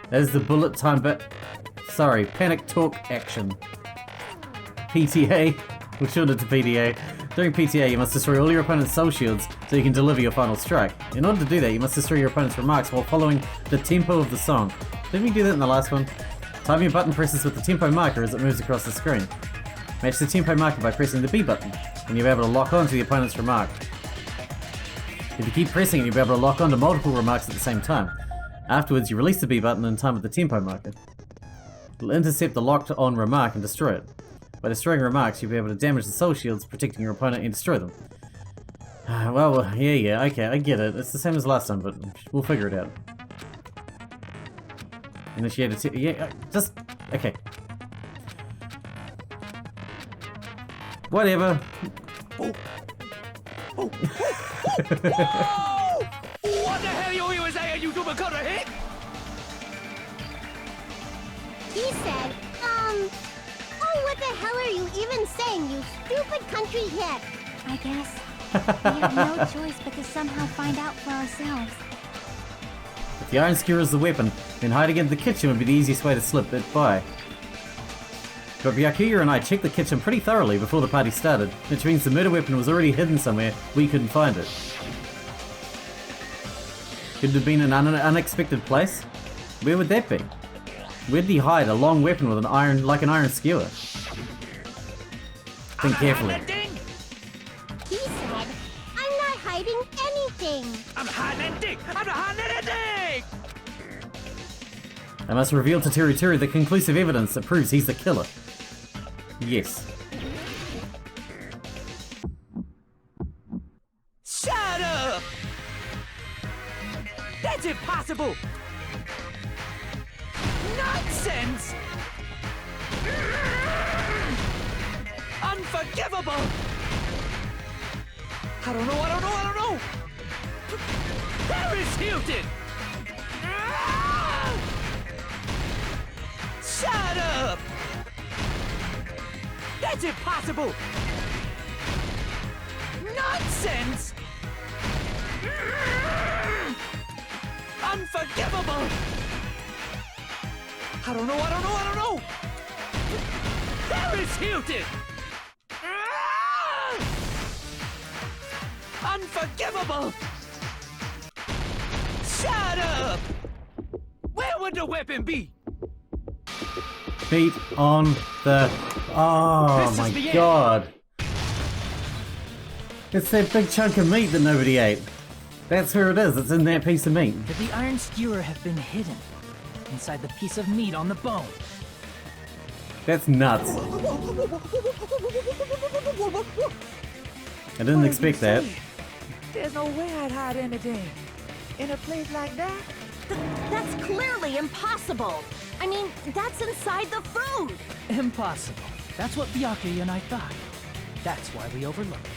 That is the bullet time panic talk action. PTA, we'll shorten it to PTA. During PTA, you must destroy all your opponent's soul shields so you can deliver your final strike. In order to do that, you must destroy your opponent's remarks while following the tempo of the song. Didn't we do that in the last one? Time your button presses with the tempo marker as it moves across the screen. Match the tempo marker by pressing the B button, and you'll be able to lock on to the opponent's remark. If you keep pressing it, you'll be able to lock on to multiple remarks at the same time. Afterwards, you release the B button in time with the tempo marker. It'll intercept the locked on remark and destroy it. By destroying remarks, you'll be able to damage the soul shields, protecting your opponent and destroy them. Well, yeah, okay, I get it. It's the same as last time, but we'll figure it out. Initiate a just... okay. Whatever. What the hell you even saying, you double cutter hick? He said, oh, what the hell are you even saying, you stupid country hick? I guess we have no choice but to somehow find out for ourselves. If the iron skewer is the weapon, then hiding in the kitchen would be the easiest way to slip it by. But Byakuya and I checked the kitchen pretty thoroughly before the party started, which means the murder weapon was already hidden somewhere we couldn't find it. Could it have been an unexpected place? Where would that be? Where did he hide a long weapon with an iron skewer? Think carefully. He said, I'm not hiding anything. I'm hiding anything! I'm not hiding anything! I must reveal to Teru Teru the conclusive evidence that proves he's the killer. Yes. Shut up! That's impossible! Nonsense! Unforgivable! I don't know! Paris Hilton! Shut up! That's impossible! Nonsense! Unforgivable! I don't know! Paris Hilton! Unforgivable! Shut up! Where would the weapon be? Feet on the... oh my god. It's that big chunk of meat that nobody ate. That's where it is, it's in that piece of meat. Could the iron skewer have been hidden inside the piece of meat on the bone? That's nuts. I didn't expect that. There's no way I'd hide anything in a place like that. That's clearly impossible. I mean, that's inside the food. Impossible. That's what Byakuya and I thought. That's why we overlooked it.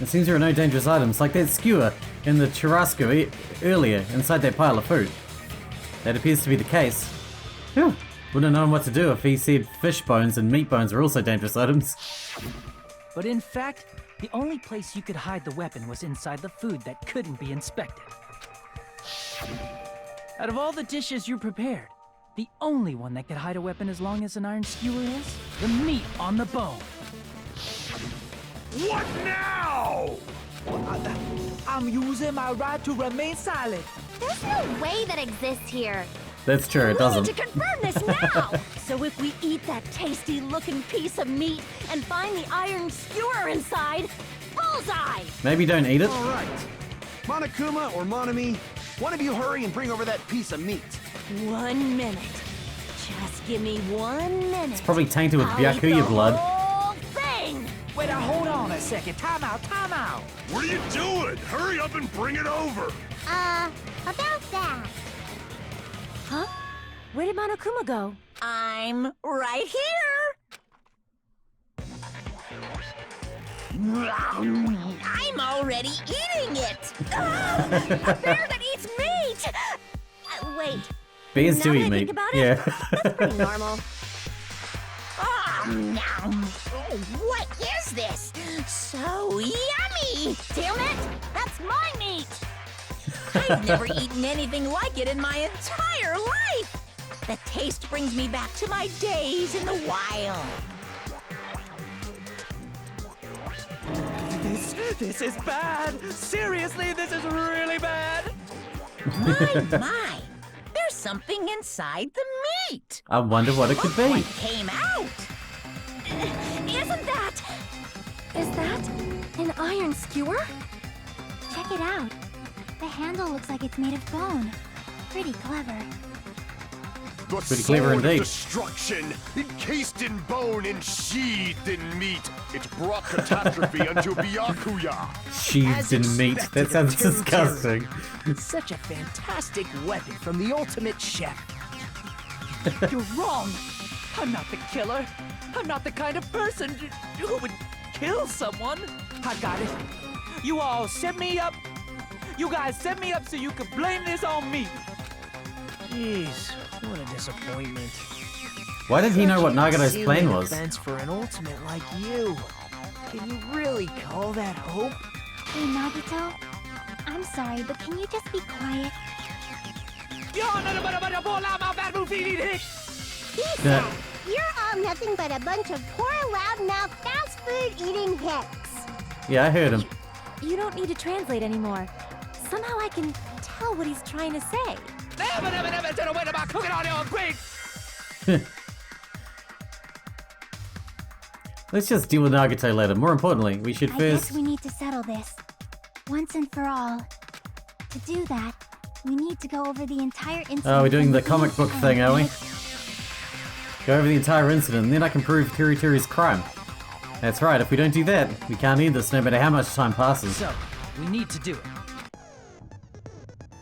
It seems there are no dangerous items, like that skewer in the churrasco earlier inside that pile of food. That appears to be the case. Whew. Wouldn't have known what to do if he said fish bones and meat bones are also dangerous items. But in fact, the only place you could hide the weapon was inside the food that couldn't be inspected. Out of all the dishes you prepared, the only one that could hide a weapon as long as an iron skewer is the meat on the bone. What now? I'm using my right to remain silent. There's no way that exists here. That's true, it doesn't. We need to confirm this now! So if we eat that tasty-looking piece of meat and find the iron skewer inside, bullseye! Maybe don't eat it. All right, Monokuma or Monami, one of you hurry and bring over that piece of meat. 1 minute. Just give me 1 minute. It's probably tainted with I'll eat Byakuya the blood. whole thing. Wait, hold on a second. Time out, time out. What are you doing? Hurry up and bring it over! About that. Huh? Where did Monokuma go? I'm right here. I'm already eating it. A bear that eats meat. Wait. Bears now do that eat I meat. think about it, Yeah. That's pretty normal. What is this? So yummy! Damn it! That's my meat! I've never eaten anything like it in my entire life! The taste brings me back to my days in the wild. This is bad. Seriously, this is really bad. My. There's something inside the meat. I wonder what it could be. What came out? Isn't that... Is that an iron skewer? Check it out. The handle looks like it's made of bone. Pretty clever. The Pretty clever sword of indeed. destruction, encased in bone and sheathed in meat. It brought catastrophe unto Byakuya. Sheathed in meat. That sounds disgusting. Such a fantastic weapon from the ultimate chef. You're wrong. I'm not the killer. I'm not the kind of person who would kill someone. I got it. You all set me up. You guys set me up so you could blame this on me. Jeez, what a disappointment. Why did he know what Such an Nagato's plan salient was? offense for an ultimate like you. Can you really call that hope? Hey, Nagito. I'm sorry, but can you just be quiet? Yeah. You're all nothing but a bunch of poor, loudmouth, fast food eating hicks. Yeah, I heard him. You don't need to translate anymore. Somehow I can tell what he's trying to say. Let's just deal with Nagato later. More importantly, we should I first... guess we need to settle this. Once and for all. To do that, we need to go over the entire incident. Oh, we're doing from the beginning comic to book end. thing, are we? Go over the entire incident, and then I can prove Kuritoru's crime. That's right, if we don't do that, we can't end this no matter how much time passes. So, we need to do it.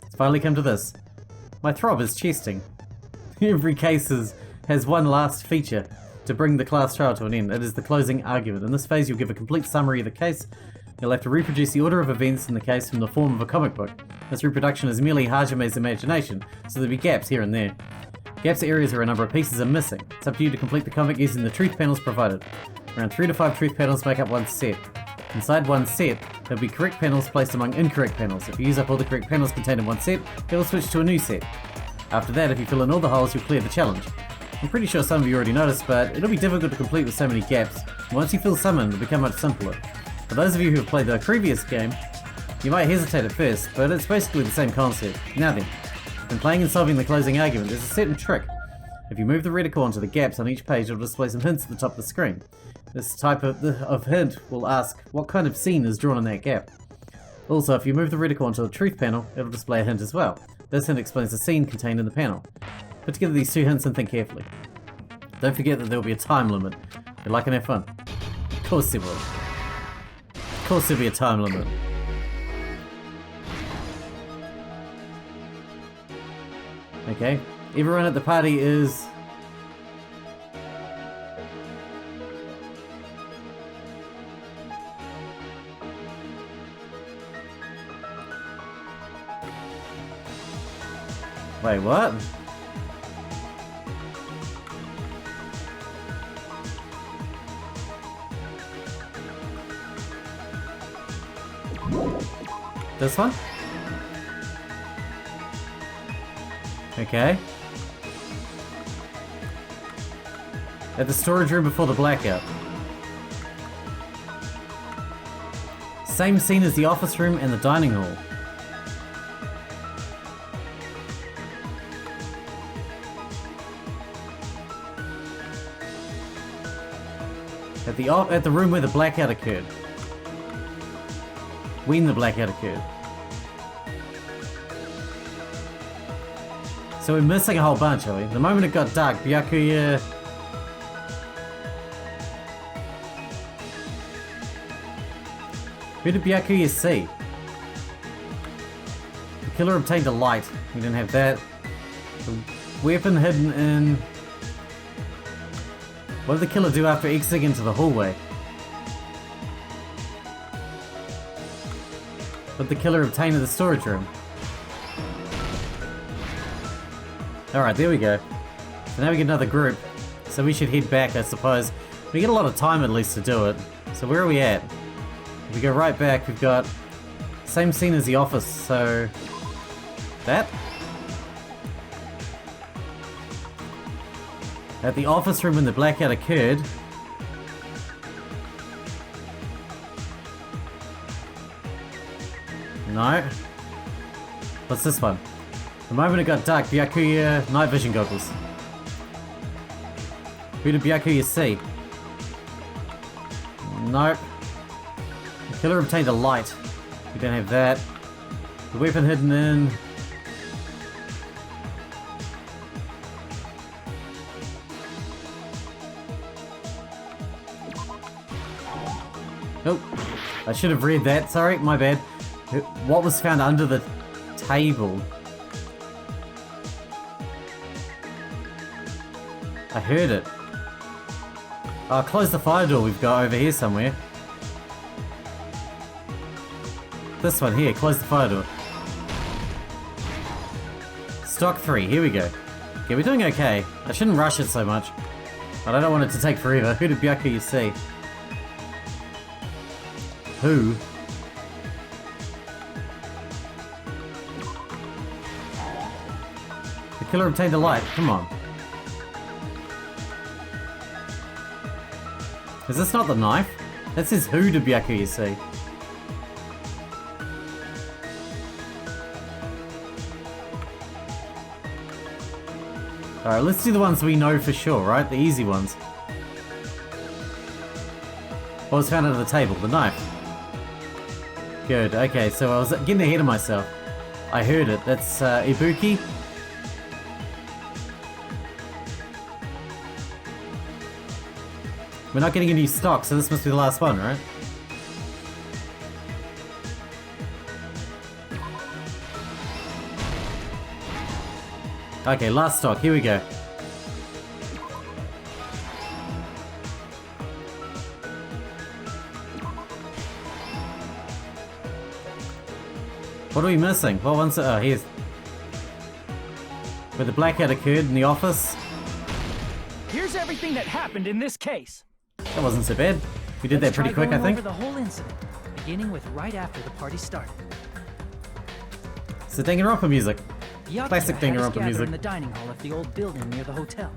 It's finally come to this. My throb is chesting. Every case has one last feature to bring the class trial to an end. It is the closing argument. In this phase, you'll give a complete summary of the case. You'll have to reproduce the order of events in the case from the form of a comic book. This reproduction is merely Hajime's imagination, so there'll be gaps here and there. Gaps are areas where a number of pieces are missing. It's up to you to complete the comic using the truth panels provided. Around 3 to 5 truth panels make up one set. Inside one set, there'll be correct panels placed among incorrect panels. If you use up all the correct panels contained in one set, it will switch to a new set. After that, if you fill in all the holes, you'll clear the challenge. I'm pretty sure some of you already noticed, but it'll be difficult to complete with so many gaps. Once you fill some in, it'll become much simpler. For those of you who have played the previous game, you might hesitate at first, but it's basically the same concept. Now then, when playing and solving the closing argument, there's a certain trick. If you move the reticle onto the gaps on each page, it'll display some hints at the top of the screen. This type of hint will ask what kind of scene is drawn in that gap. Also, if you move the reticle onto the truth panel, it'll display a hint as well. This hint explains the scene contained in the panel. Put together these two hints and think carefully. Don't forget that there will be a time limit. If you like and have fun. Of course there will. Of course there'll be a time limit. Okay, everyone at the party is... Wait, what? This one? Okay. At the storage room before the blackout. Same scene as the office room and the dining hall. At the room where the blackout occurred. When the blackout occurred. So we're missing a whole bunch, are we? The moment it got dark, Byakuya... Who did Byakuya see? The killer obtained a light. We didn't have that. The weapon hidden in... What did the killer do after exiting into the hallway? What did the killer obtain in the storage room? Alright, there we go. So now we get another group. So we should head back, I suppose. We get a lot of time at least to do it. So where are we at? If we go right back, we've got... Same scene as the office, so... That? At the office room when the blackout occurred... No. What's this one? The moment it got dark, Byakuya night vision goggles. Who did Byakuya see? Nope. The killer obtained a light. We don't have that. The weapon hidden in... Nope. I should have read that. Sorry, my bad. What was found under the table? I heard it. Oh, close the fire door we've got over here somewhere. This one here, close the fire door. Stock 3, here we go. Okay, we're doing okay. I shouldn't rush it so much. But I don't want it to take forever. Who did Byakuya see? Who? The killer obtained a light. Come on. Is this not the knife? That says who did Byakuya see? Alright, let's do the ones we know for sure, right? The easy ones. What was found under the table? The knife. Good, okay, so I was getting ahead of myself. I heard it. That's Ibuki. We're not getting any stock, so this must be the last one, right? Okay, last stock. Here we go. What are we missing? What one's... Oh, here's... Where the blackout occurred in the office. Here's everything that happened in this case. That wasn't so bad. We did that pretty quick, I think. Over the whole incident, beginning with right after the party started. It's the Danganronpa music. Byakuya Classic had us Danganronpa gather music. in the dining hall of the old building near the hotel.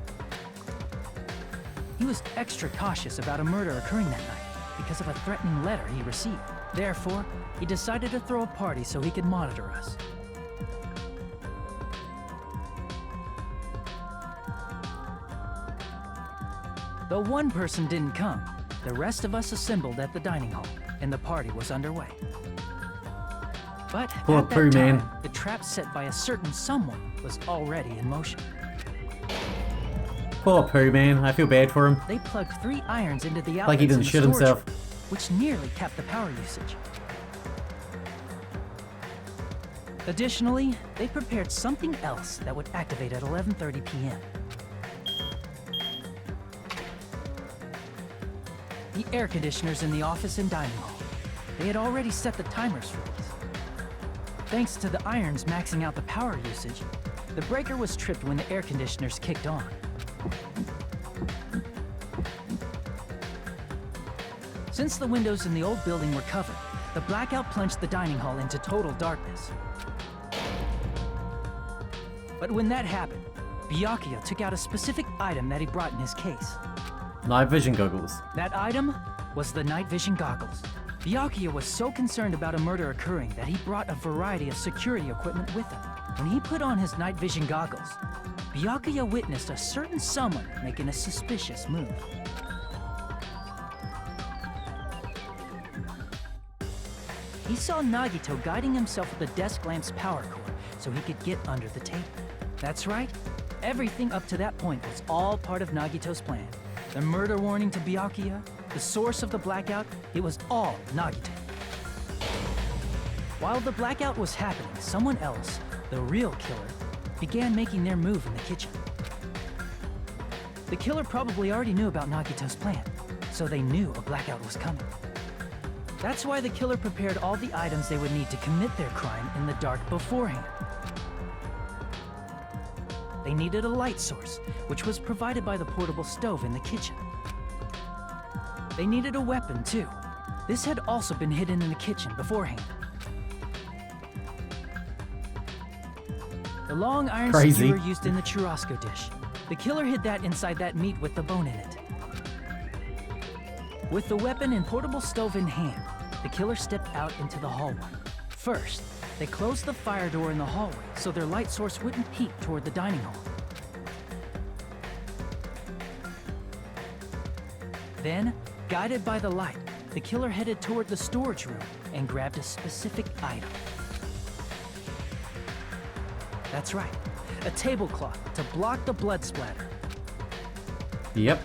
He was extra cautious about a murder occurring that night because of a threatening letter he received. Therefore, he decided to throw a party so he could monitor us. Though one person didn't come, the rest of us assembled at the dining hall, and the party was underway. But Poor at that Pooh, time, man. the trap set by a certain someone was already in motion. Poor Pooh, man. I feel bad for him. They plugged 3 irons into the outlets Like he didn't in the shit storage himself. room, which nearly capped the power usage. Additionally, they prepared something else that would activate at 11:30 p.m. The air conditioners in the office and dining hall. They had already set the timers for these. Thanks to the irons maxing out the power usage, the breaker was tripped when the air conditioners kicked on. Since the windows in the old building were covered, the blackout plunged the dining hall into total darkness. But when that happened, Byakuya took out a specific item that he brought in his case. Night vision goggles. That item was the night vision goggles. Byakuya was so concerned about a murder occurring that he brought a variety of security equipment with him. When he put on his night vision goggles, Byakuya witnessed a certain someone making a suspicious move. He saw Nagito guiding himself with the desk lamp's power cord so he could get under the table. That's right. Everything up to that point was all part of Nagito's plan. The murder warning to Byakuya, the source of the blackout, it was all Nagito. While the blackout was happening, someone else, the real killer, began making their move in the kitchen. The killer probably already knew about Nagito's plan, so they knew a blackout was coming. That's why the killer prepared all the items they would need to commit their crime in the dark beforehand. They needed a light source, which was provided by the portable stove in the kitchen. They needed a weapon, too. This had also been hidden in the kitchen beforehand. The long iron skewer used in the churrasco dish. The killer hid that inside that meat with the bone in it. With the weapon and portable stove in hand, the killer stepped out into the hallway. First, they closed the fire door in the hallway so their light source wouldn't peek toward the dining hall. Then, guided by the light, the killer headed toward the storage room and grabbed a specific item. That's right, a tablecloth to block the blood splatter. Yep.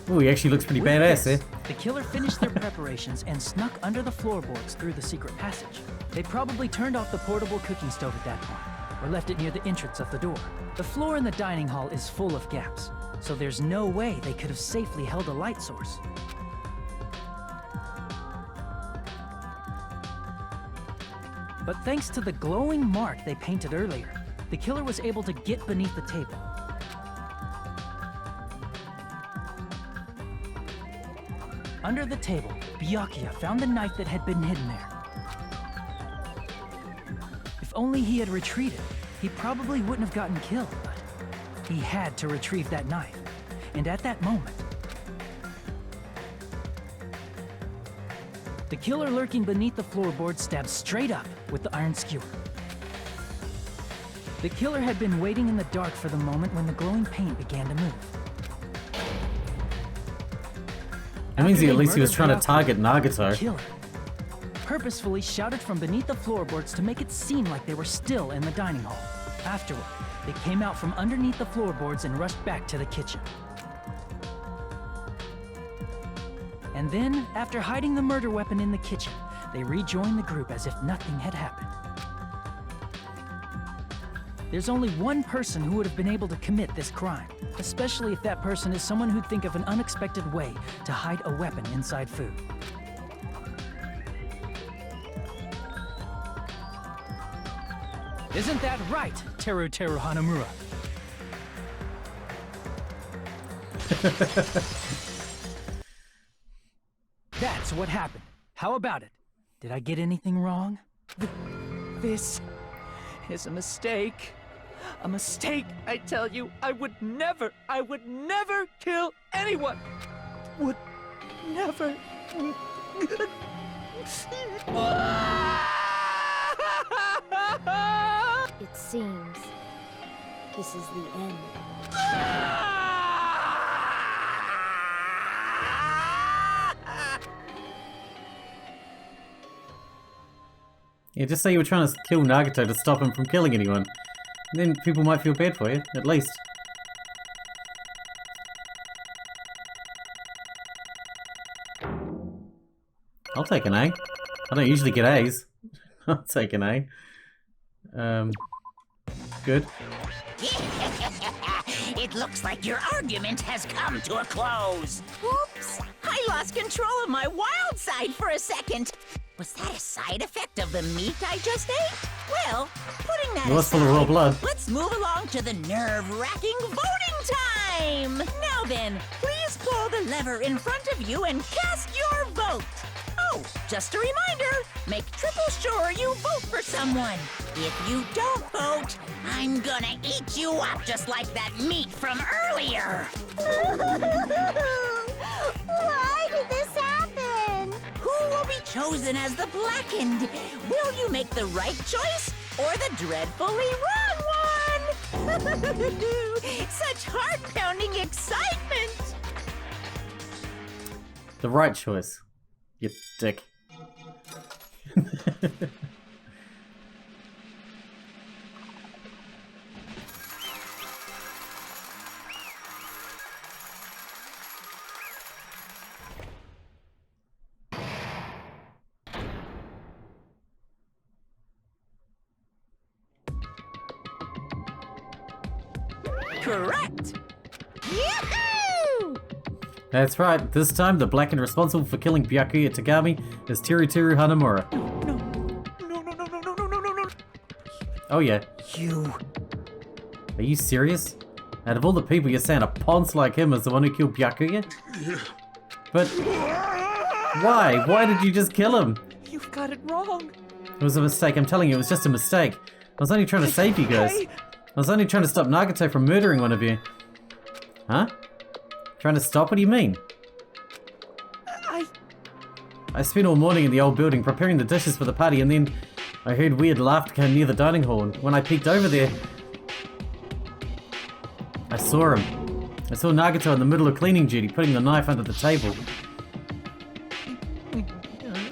Ooh, he actually looks pretty badass there. The killer finished their preparations and snuck under the floorboards through the secret passage. They probably turned off the portable cooking stove at that point, or left it near the entrance of the door. The floor in the dining hall is full of gaps, so there's no way they could have safely held a light source. But thanks to the glowing mark they painted earlier, the killer was able to get beneath the table. Under the table, Byakuya found the knife that had been hidden there. If only he had retreated, he probably wouldn't have gotten killed, but he had to retrieve that knife. And at that moment, the killer lurking beneath the floorboard stabbed straight up with the iron skewer. The killer had been waiting in the dark for the moment when the glowing paint began to move. That means at least he was trying to target Nagito. Killer purposefully shouted from beneath the floorboards to make it seem like they were still in the dining hall. Afterward, they came out from underneath the floorboards and rushed back to the kitchen. And then, after hiding the murder weapon in the kitchen, they rejoined the group as if nothing had happened. There's only one person who would have been able to commit this crime, especially if that person is someone who'd think of an unexpected way to hide a weapon inside food. Isn't that right, Teru Hanamura? That's what happened. How about it? Did I get anything wrong? This is a mistake. A mistake, I tell you. I would never kill anyone. Would never. It seems this is the end. Yeah, just say you were trying to kill Nagito to stop him from killing anyone. And then people might feel bad for you, at least. I'll take an A. I don't usually get A's. I'll take an A. Good. It looks like your argument has come to a close. Oops! I lost control of my wild side for a second. Was that a side effect of the meat I just ate? Well, putting that Well, that's full of raw blood. let's move along to the nerve-wracking voting time! Now then, please pull the lever in front of you and cast your vote. Oh, just a reminder, make triple sure you vote for someone. If you don't vote, I'm gonna eat you up just like that meat from earlier. Why did this happen? Who will be chosen as the blackened? Will you make the right choice or the dreadfully wrong one? Such heart-pounding excitement! The right choice. You dick. correct. Yahoo! That's right. This time, the black and responsible for killing Byakuya Tagami is Teruteru Hanamura. No. Oh yeah. You... Are you serious? Out of all the people, you're saying a ponce like him is the one who killed Byakuya? But... why? Why did you just kill him? You've got it wrong. It was a mistake, I'm telling you, it was just a mistake. I was only trying to save you guys. Hey. I was only trying to stop Nagato from murdering one of you. Huh? Trying to stop? What do you mean? I spent all morning in the old building preparing the dishes for the party, and then I heard weird laughter come near the dining hall, and when I peeked over there, I saw him. I saw Nagato in the middle of cleaning duty, putting the knife under the table.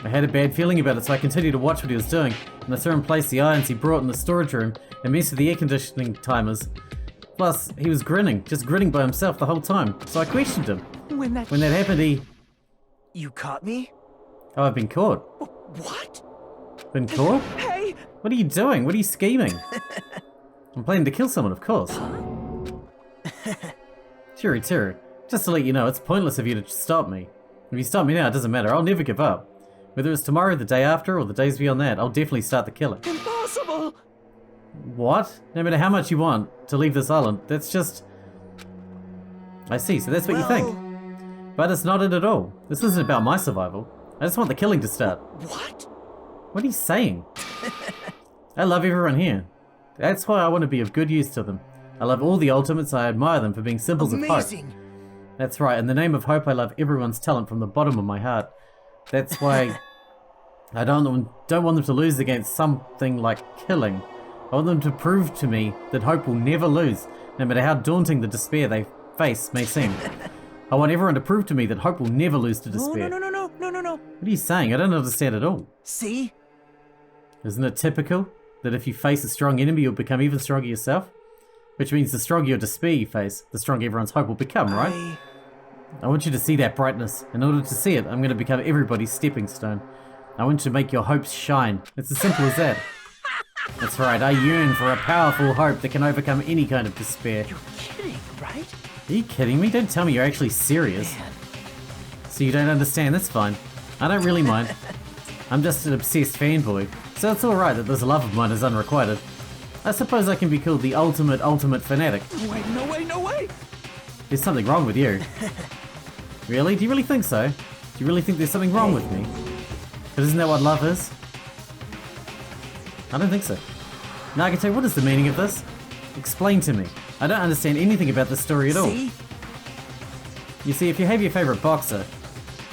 I had a bad feeling about it, so I continued to watch what he was doing, and I saw him place the irons he brought in the storage room and mess with the air conditioning timers. Plus, he was grinning, just grinning by himself the whole time, so I questioned him. When that happened, he... You caught me? Oh, I've been caught. What? Been caught? Hey! What are you doing? What are you scheming? I'm planning to kill someone, of course. Teru, just to let you know, it's pointless of you to stop me. If you stop me now, it doesn't matter. I'll never give up. Whether it's tomorrow, the day after, or the days beyond that, I'll definitely start the killing. Impossible! What? No matter how much you want to leave this island, that's just... I see, so that's what you think. But it's not it at all. This isn't about my survival. I just want the killing to start. What? What are you saying? I love everyone here. That's why I want to be of good use to them. I love all the ultimates, I admire them for being symbols of hope. That's right, in the name of hope I love everyone's talent from the bottom of my heart. That's why I don't want them to lose against something like killing. I want them to prove to me that hope will never lose, no matter how daunting the despair they face may seem. I want everyone to prove to me that hope will never lose to despair. No. What are you saying? I don't understand at all. See? Isn't it typical that if you face a strong enemy, you'll become even stronger yourself? Which means the stronger your despair you face, the stronger everyone's hope will become, right? I want you to see that brightness. In order to see it, I'm going to become everybody's stepping stone. I want you to make your hopes shine. It's as simple as that. That's right, I yearn for a powerful hope that can overcome any kind of despair. You're kidding, right? Are you kidding me? Don't tell me you're actually serious. Man. So you don't understand, that's fine. I don't really mind. I'm just an obsessed fanboy, so it's alright that this love of mine is unrequited. I suppose I can be called the ultimate fanatic. No way! There's something wrong with you. Really? Do you really think so? Do you really think there's something wrong with me? But isn't that what love is? I don't think so. Nagato, what is the meaning of this? Explain to me. I don't understand anything about this story at all. You see, if you have your favorite boxer,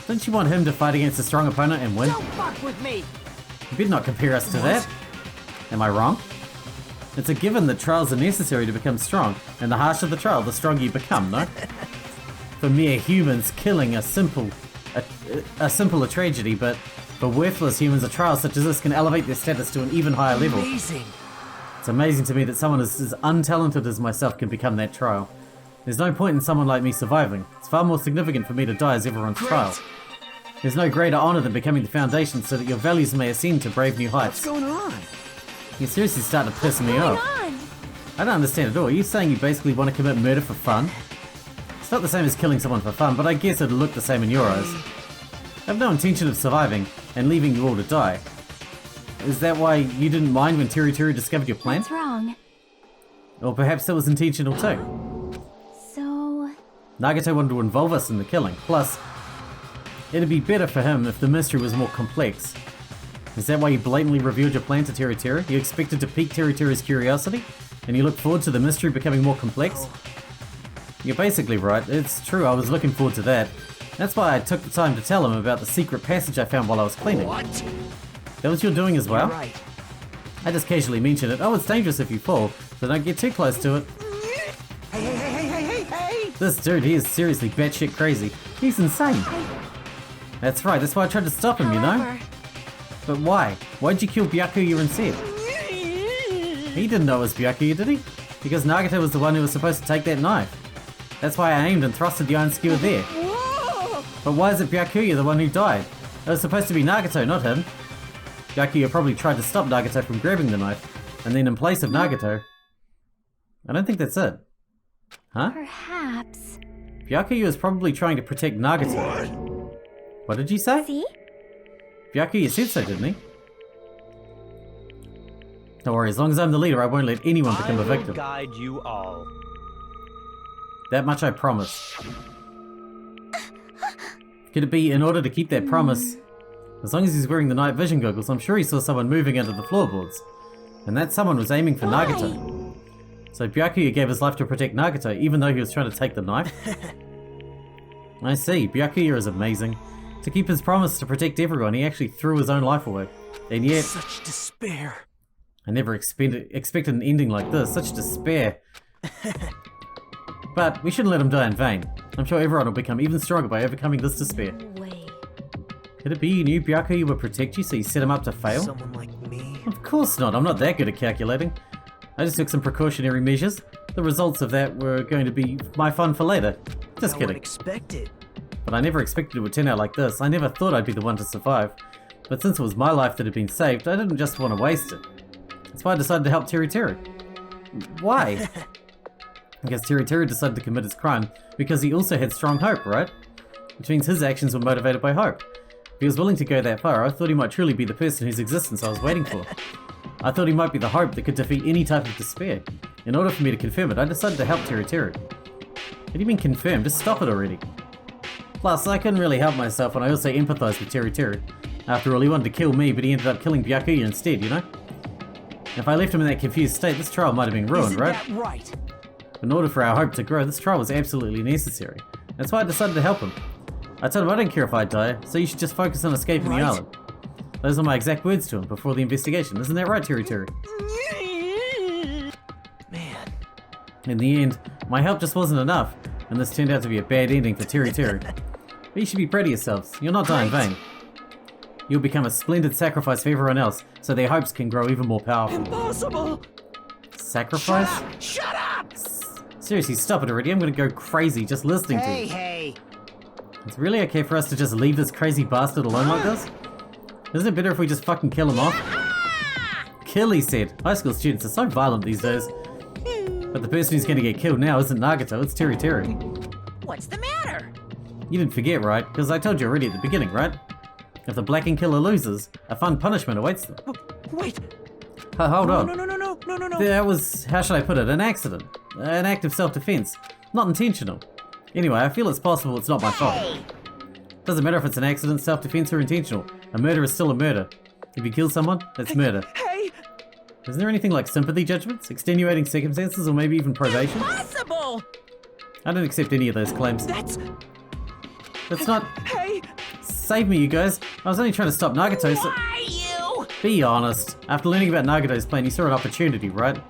don't you want him to fight against a strong opponent and win? Don't fuck with me! You better not compare us to that. Am I wrong? It's a given that trials are necessary to become strong, and the harsher the trial, the stronger you become, no? For mere humans, killing a simple tragedy, but for worthless humans, a trial such as this can elevate their status to an even higher level. Amazing. It's amazing to me that someone as untalented as myself can become that trial. There's no point in someone like me surviving. It's far more significant for me to die as everyone's trial. There's no greater honor than becoming the foundation so that your values may ascend to brave new heights. What's going on? You're seriously starting to piss me off. I don't understand at all. Are you saying you basically want to commit murder for fun? It's not the same as killing someone for fun, but I guess it'll look the same in your eyes. I have no intention of surviving and leaving you all to die. Is that why you didn't mind when Teru discovered your plan? What's wrong? Or perhaps that was intentional too. So... Nagato wanted to involve us in the killing. Plus, it'd be better for him if the mystery was more complex. Is that why you blatantly revealed your plan to Teru? You expected to pique Teru's curiosity? And you look forward to the mystery becoming more complex? You're basically right. It's true, I was looking forward to that. That's why I took the time to tell him about the secret passage I found while I was cleaning. What? That was your doing as well? You're right. I just casually mentioned it. Oh, it's dangerous if you fall, so don't get too close to it. Hey! This dude, he is seriously batshit crazy. He's insane. That's right, that's why I tried to stop him, you know? But why? Why'd you kill Byakuya instead? He didn't know it was Byakuya, did he? Because Nagato was the one who was supposed to take that knife. That's why I aimed and thrusted the iron skewer there. But why is it Byakuya the one who died? It was supposed to be Nagato, not him. Byakuya probably tried to stop Nagato from grabbing the knife, and then in place of Nagato... I don't think that's it. Huh? Perhaps. Byakuya is probably trying to protect Nagato. What did you say? See? Byakuya said so, didn't he? Don't worry, as long as I'm the leader, I won't let anyone become a victim. Guide you all. That much I promise. Could it be in order to keep that promise? As long as he's wearing the night vision goggles, I'm sure he saw someone moving under the floorboards. And that someone was aiming for Nagato. So Byakuya gave his life to protect Nagato, even though he was trying to take the knife? I see, Byakuya is amazing. To keep his promise to protect everyone, he actually threw his own life away. And yet... Such despair. I never expected an ending like this, such despair. But we shouldn't let him die in vain. I'm sure everyone will become even stronger by overcoming this despair. Wait. Could it be you knew Byakuya would protect you, so you set him up to fail? Someone like me? Of course not, I'm not that good at calculating. I just took some precautionary measures. The results of that were going to be my fun for later. Just kidding. Unexpected. But I never expected it would turn out like this. I never thought I'd be the one to survive. But since it was my life that had been saved, I didn't just want to waste it. That's why I decided to help Curator. Why? Because Curator decided to commit his crime because he also had strong hope, right? Which means his actions were motivated by hope. If he was willing to go that far, I thought he might truly be the person whose existence I was waiting for. I thought he might be the hope that could defeat any type of despair. In order for me to confirm it, I decided to help Curator. What do you mean confirm? Just stop it already. Plus, I couldn't really help myself when I also empathized with Curator. After all, he wanted to kill me, but he ended up killing Byakuya instead, you know? If I left him in that confused state, this trial might have been ruined, right? Isn't that right? In order for our hope to grow, this trial was absolutely necessary. That's why I decided to help him. I told him I don't care if I die, so you should just focus on escaping the island. Those are my exact words to him before the investigation. Isn't that right, Curator? Man. In the end, my help just wasn't enough, and this turned out to be a bad ending for Curator. But you should be proud of yourselves. You'll not die in vain. You'll become a splendid sacrifice for everyone else, so their hopes can grow even more powerful. Impossible! Sacrifice? Shut up! Seriously, stop it already. I'm gonna go crazy just listening to you. Hey! It's really okay for us to just leave this crazy bastard alone like this? Isn't it better if we just fucking kill him off? Kill, he said. High school students are so violent these days. But the person who's gonna get killed now isn't Nagato, it's Curator. What's the matter? You didn't forget, right? Because I told you already at the beginning, right? If the Blackened Killer loses, a fun punishment awaits them. Wait! Hold on. No. That was, how should I put it, an accident. An act of self-defense. Not intentional. Anyway, I feel it's possible it's not my fault. Doesn't matter if it's an accident, self-defense, or intentional. A murder is still a murder. If you kill someone, that's murder. Hey! Isn't there anything like sympathy judgments, extenuating circumstances, or maybe even probation? Impossible! I don't accept any of those claims. That's not... Hey! Save me, you guys. I was only trying to stop Nagato, so... Why you? Be honest. After learning about Nagato's plan, you saw an opportunity, right?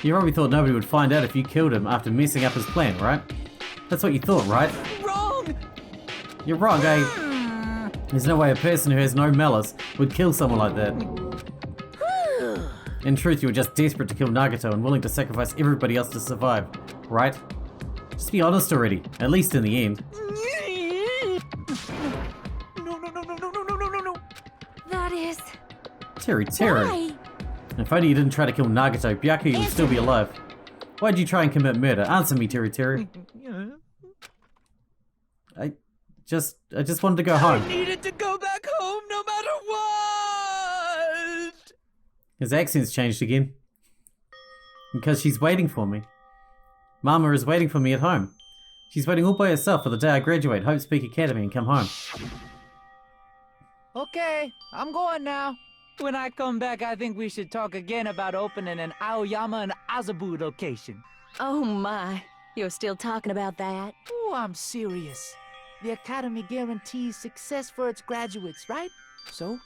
You probably thought nobody would find out if you killed him after messing up his plan, right? That's what you thought, right? Wrong! You're wrong, eh? There's no way a person who has no malice would kill someone like that. In truth, you were just desperate to kill Nagato and willing to sacrifice everybody else to survive, right? Just be honest already, at least in the end. No. That is... Terry. Why? If only you didn't try to kill Nagato, Byakuya would still be alive. Why'd you try and commit murder? Answer me, Terry. I just wanted to go home. I needed to go back home no matter what! His accent's changed again. Because she's waiting for me. Mama is waiting for me at home. She's waiting all by herself for the day I graduate Hope Speak Academy and come home. Okay, I'm going now. When I come back, I think we should talk again about opening an Aoyama and Azabu location. Oh my, you're still talking about that? Oh, I'm serious. The Academy guarantees success for its graduates, right? So,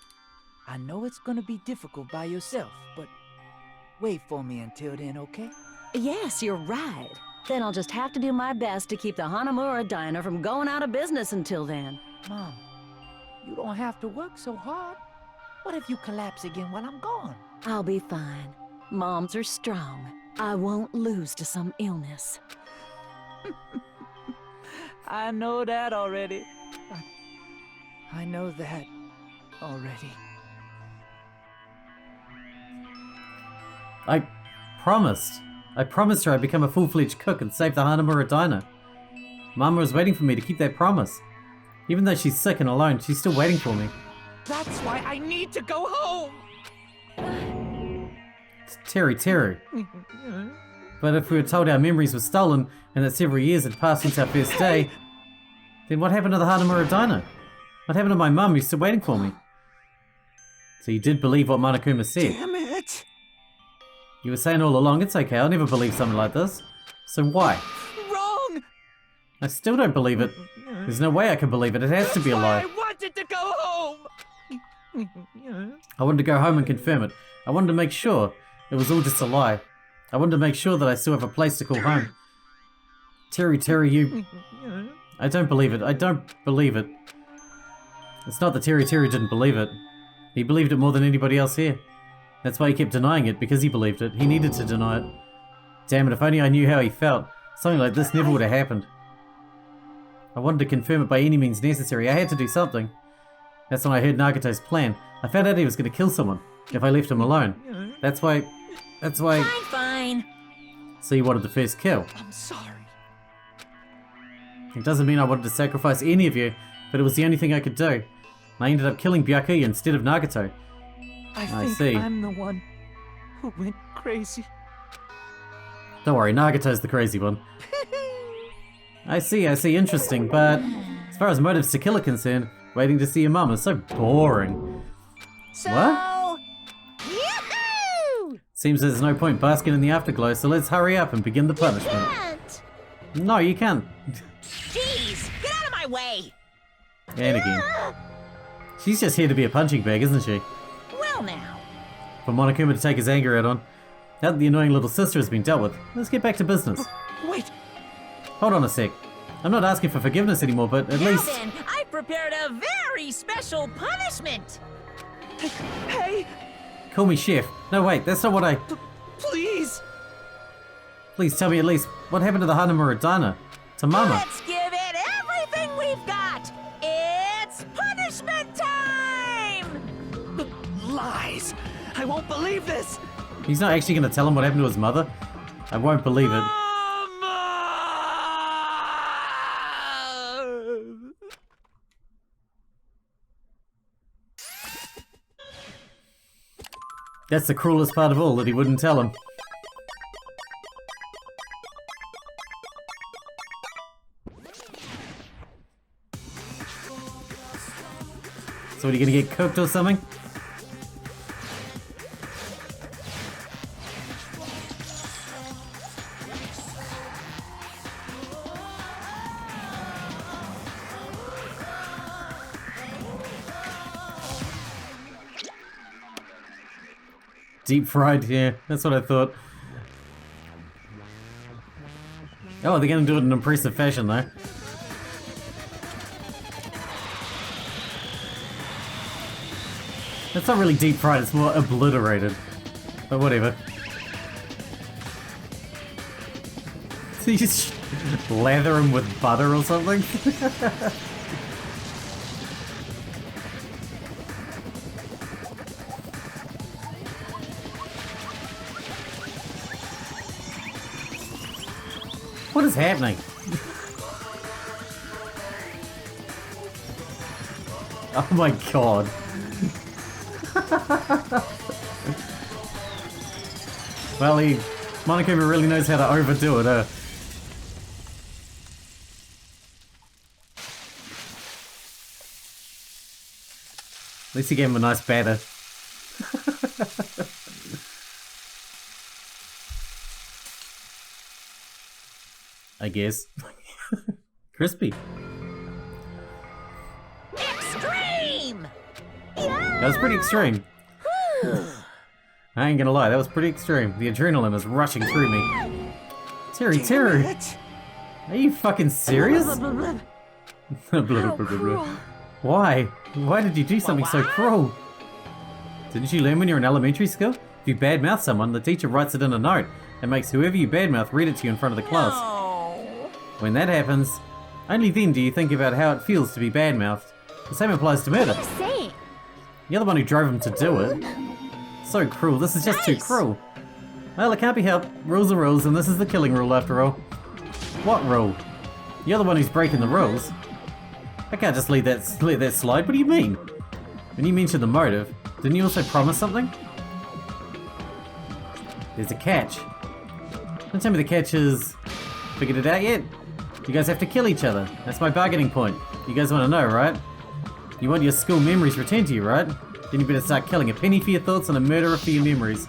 I know it's gonna be difficult by yourself, but wait for me until then, okay? Yes, you're right. Then I'll just have to do my best to keep the Hanamura Diner from going out of business until then. Mom, you don't have to work so hard. What if you collapse again while I'm gone? I'll be fine. Moms are strong. I won't lose to some illness. I know that already. I know that already. I promised. I promised her I'd become a full-fledged cook and save the Hanamura diner. Mama was waiting for me to keep that promise. Even though she's sick and alone, she's still waiting for me. That's why I need to go home! Teru. But if we were told our memories were stolen and that several years had passed since our first day, then what happened to the Hanamura diner? What happened to my mum who's still waiting for me? So you did believe what Monokuma said? Damn it! You were saying all along, it's okay, I'll never believe something like this. So why? Wrong! I still don't believe it. There's no way I can believe it, it has to be a lie. I wanted to go home! I wanted to go home and confirm it. I wanted to make sure it was all just a lie. I wanted to make sure that I still have a place to call home. Teru, you... I don't believe it. I don't believe it. It's not that Teru didn't believe it. He believed it more than anybody else here. That's why he kept denying it, because he believed it. He needed to deny it. Damn it, if only I knew how he felt. Something like this never would have happened. I wanted to confirm it by any means necessary. I had to do something. That's when I heard Nagato's plan. I found out he was going to kill someone if I left him alone. That's why... Fine. So you wanted the first kill. I'm sorry. It doesn't mean I wanted to sacrifice any of you, but it was the only thing I could do. I ended up killing Byakuya instead of Nagato. I think see. I'm the one who went crazy. Don't worry, Nagato's the crazy one. I see, interesting, but as far as motives to kill are concerned, waiting to see your mum is so boring. So, What? Yahoo! Seems there's no point basking in the afterglow, so let's hurry up and begin the punishment. Can't. No, you can't. Jeez, get out of my way! And again. She's just here to be a punching bag, isn't she? Well now. For Monokuma to take his anger out on. Now that the annoying little sister has been dealt with, let's get back to business. Wait! Hold on a sec. I'm not asking for forgiveness anymore, but at Now least... then, I prepared a very special punishment! Hey! Call me Chef. No, wait, that's not what I... Please! Please tell me at least what happened to the Hanamura diner? To Mama? Let's give it everything we've got! It's punishment time! Lies! I won't believe this! He's not actually going to tell him what happened to his mother? I won't believe it. That's the cruelest part of all, that he wouldn't tell him. So are you gonna get cooked or something? Deep fried, yeah, that's what I thought. Oh, they're gonna do it in an impressive fashion though. It's not really deep fried, it's more obliterated. But whatever. So you just lather them with butter or something? What is happening? Oh my god. Well, Monokuma really knows how to overdo it, At least he gave him a nice batter. I guess. Crispy. Extreme! That was pretty extreme. I ain't gonna lie, that was pretty extreme. The adrenaline is rushing through me. Teru. Are you fucking serious? Why? Why did you do something so cruel? Didn't you learn when you were in elementary school? If you badmouth someone, the teacher writes it in a note and makes whoever you badmouth read it to you in front of the class. No. When that happens, only then do you think about how it feels to be badmouthed. The same applies to murder. You're the one who drove him to do it. So cruel, this is just too cruel. Well, it can't be helped. Rules are rules, and this is the killing rule after all. What rule? You're the one who's breaking the rules. I can't just let that slide. What do you mean? When you mentioned the motive, didn't you also promise something? There's a catch. Don't tell me the catch is... Figured it out yet? You guys have to kill each other. That's my bargaining point. You guys want to know, right? You want your school memories returned to you, right? Then you better start killing. A penny for your thoughts and a murderer for your memories.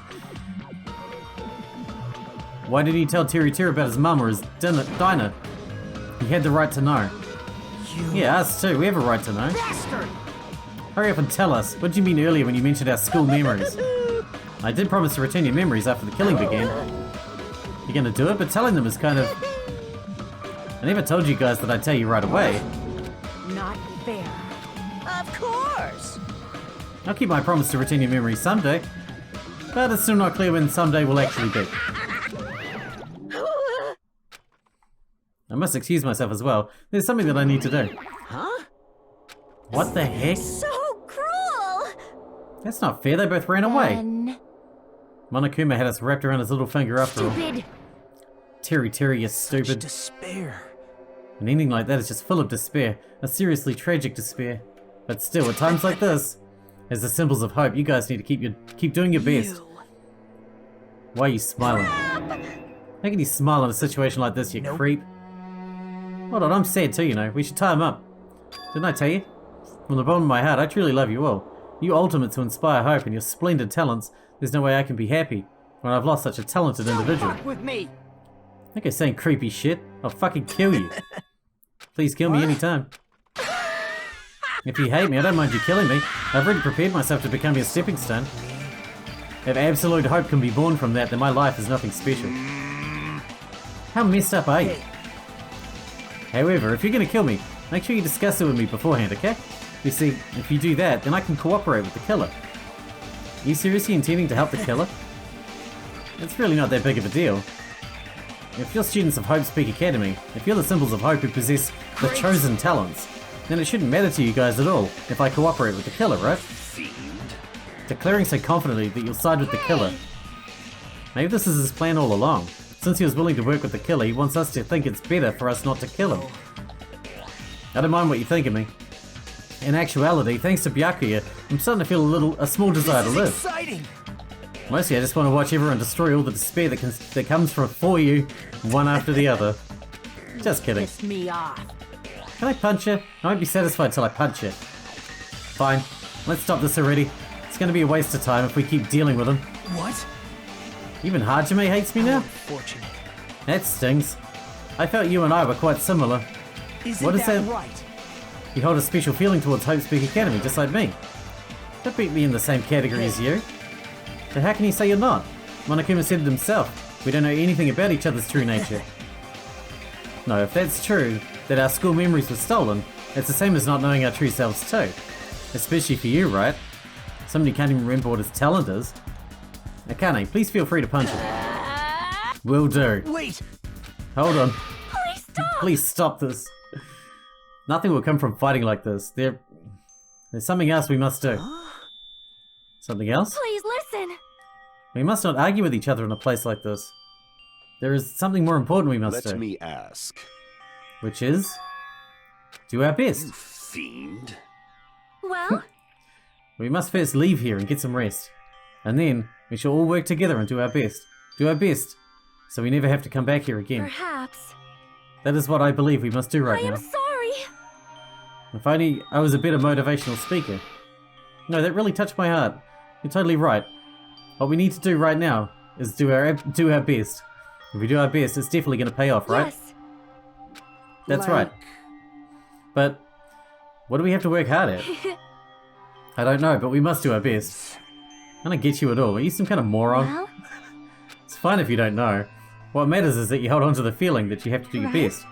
Why didn't you tell Curator about his mum or his diner? He had the right to know. Yeah, us too. We have a right to know. Bastard! Hurry up and tell us. What did you mean earlier when you mentioned our school memories? I did promise to return your memories after the killing began. You're gonna do it, but telling them is kind of... I never told you guys that I'd tell you right away. Not fair. Of course. I'll keep my promise to return your memories someday. But it's still not clear when someday will actually be. I must excuse myself as well. There's something that I need to do. Huh? What the heck? So cruel! That's not fair, they both ran away. Monokuma had us wrapped around his little finger after all. Stupid. Terry, you're stupid. Such despair. An ending like that is just full of despair. A seriously tragic despair. But still, at times like this, as the symbols of hope, you guys need to keep doing your best. Why are you smiling? How can you smile in a situation like this, you creep? Hold on, I'm sad too, you know. We should tie him up. Didn't I tell you? From the bottom of my heart, I truly love you all. You ultimates who inspire hope and your splendid talents. There's no way I can be happy when I've lost such a talented individual. Fuck with me. I think you're saying creepy shit. I'll fucking kill you. Please kill me anytime. If you hate me, I don't mind you killing me. I've already prepared myself to become your stepping stone. If absolute hope can be born from that, then my life is nothing special. How messed up are you? However, if you're gonna kill me, make sure you discuss it with me beforehand, okay? You see, if you do that, then I can cooperate with the killer. Are you seriously intending to help the killer? It's really not that big of a deal. If you're students of Hope's Peak Academy, if you're the symbols of hope who possess the chosen talents, then it shouldn't matter to you guys at all if I cooperate with the killer, right? Declaring so confidently that you'll side with the killer. Maybe this is his plan all along. Since he was willing to work with the killer, he wants us to think it's better for us not to kill him. I don't mind what you think of me. In actuality, thanks to Byakuya, I'm starting to feel a small desire to live. Exciting. Mostly I just want to watch everyone destroy all the despair that comes from for you, one after the other. Just kidding. Piss me off. Can I punch you? I won't be satisfied till I punch you. Fine. Let's stop this already. It's going to be a waste of time if we keep dealing with him. What? Even Hajime hates me now? Unfortunate. That stings. I felt you and I were quite similar. Isn't that right? You hold a special feeling towards Hope's Peak Academy, just like me. Don't beat me in the same category as you. So how can you say you're not? Monokuma said it himself. We don't know anything about each other's true nature. No, if that's true, that our school memories were stolen, it's the same as not knowing our true selves too. Especially for you, right? Somebody can't even remember what his talent is. Akane, please feel free to punch him. Will do. Wait! Hold on. Please stop! Please stop this. Nothing will come from fighting like this. There's something else we must do. Something else? Please listen! We must not argue with each other in a place like this. There is something more important we must do. Let me ask. Which is... do our best. You fiend. Well? We must first leave here and get some rest. And then, we shall all work together and do our best. Do our best. So we never have to come back here again. Perhaps. That is what I believe we must do right now. I am sorry! If only I was a better motivational speaker. No, that really touched my heart. You're totally right. What we need to do right now is do our best. If we do our best, it's definitely going to pay off, right? Yes. That's right. But what do we have to work hard at? I don't know, but we must do our best. I don't get you at all. Are you some kind of moron? Well? It's fine if you don't know. What matters is that you hold on to the feeling that you have to do your best.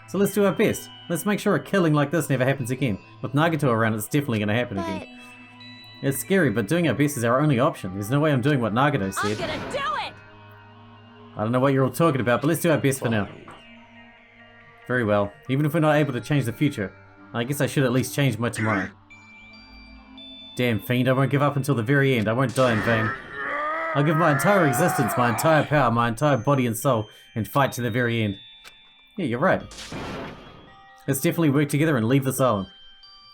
So let's do our best. Let's make sure a killing like this never happens again. With Nagato around, it's definitely going to happen again. It's scary, but doing our best is our only option. There's no way I'm doing what Nagato said. I'm gonna do it! I don't know what you're all talking about, but let's do our best for now. Very well. Even if we're not able to change the future, I guess I should at least change my tomorrow. Damn fiend, I won't give up until the very end. I won't die in vain. I'll give my entire existence, my entire power, my entire body and soul, and fight to the very end. Yeah, you're right. Let's definitely work together and leave this island.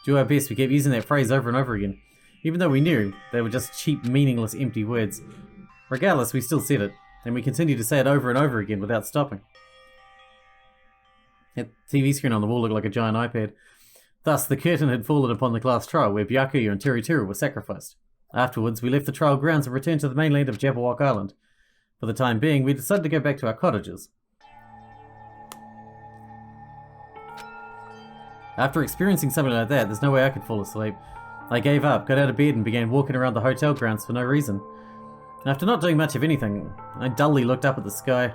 Do our best. We kept using that phrase over and over again, even though we knew they were just cheap, meaningless, empty words. Regardless, we still said it, and we continued to say it over and over again without stopping. That TV screen on the wall looked like a giant iPad. Thus, the curtain had fallen upon the class trial, where Byakuya and Teruteru were sacrificed. Afterwards, we left the trial grounds and returned to the mainland of Jabberwock Island. For the time being, we decided to go back to our cottages. After experiencing something like that, there's no way I could fall asleep. I gave up, got out of bed, and began walking around the hotel grounds for no reason. After not doing much of anything, I dully looked up at the sky.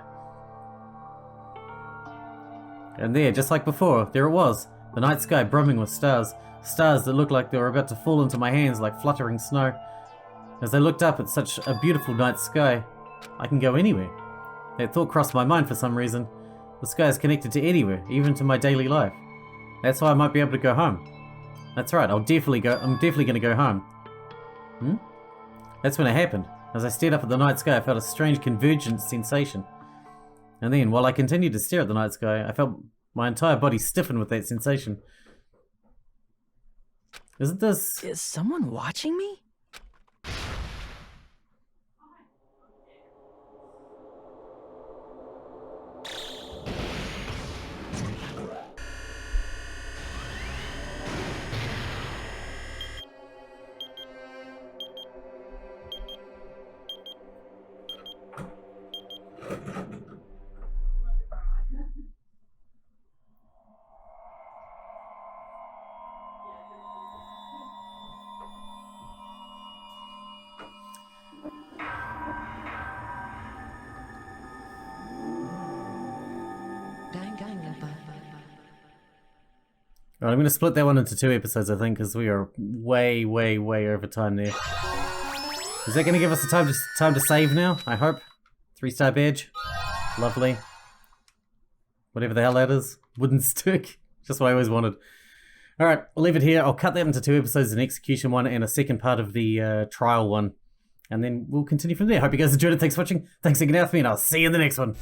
And there, just like before, there it was, the night sky brimming with stars. Stars that looked like they were about to fall into my hands like fluttering snow. As I looked up at such a beautiful night sky, I can go anywhere. That thought crossed my mind for some reason. The sky is connected to anywhere, even to my daily life. That's why I might be able to go home. That's right, I'm definitely going to go home. That's when it happened. As I stared up at the night sky, I felt a strange convergent sensation. And then, while I continued to stare at the night sky, I felt my entire body stiffen with that sensation. Isn't this... Is someone watching me? Alright, I'm going to split that one into 2 episodes, I think, because we are way, way, way over time there. Is that going to give us the time to save now? I hope. 3-star badge. Lovely. Whatever the hell that is. Wooden stick. Just what I always wanted. Alright, I'll leave it here. I'll cut that into 2 episodes, an execution one and a second part of the trial one. And then we'll continue from there. Hope you guys enjoyed it. Thanks for watching. Thanks for hanging out with me, and I'll see you in the next one.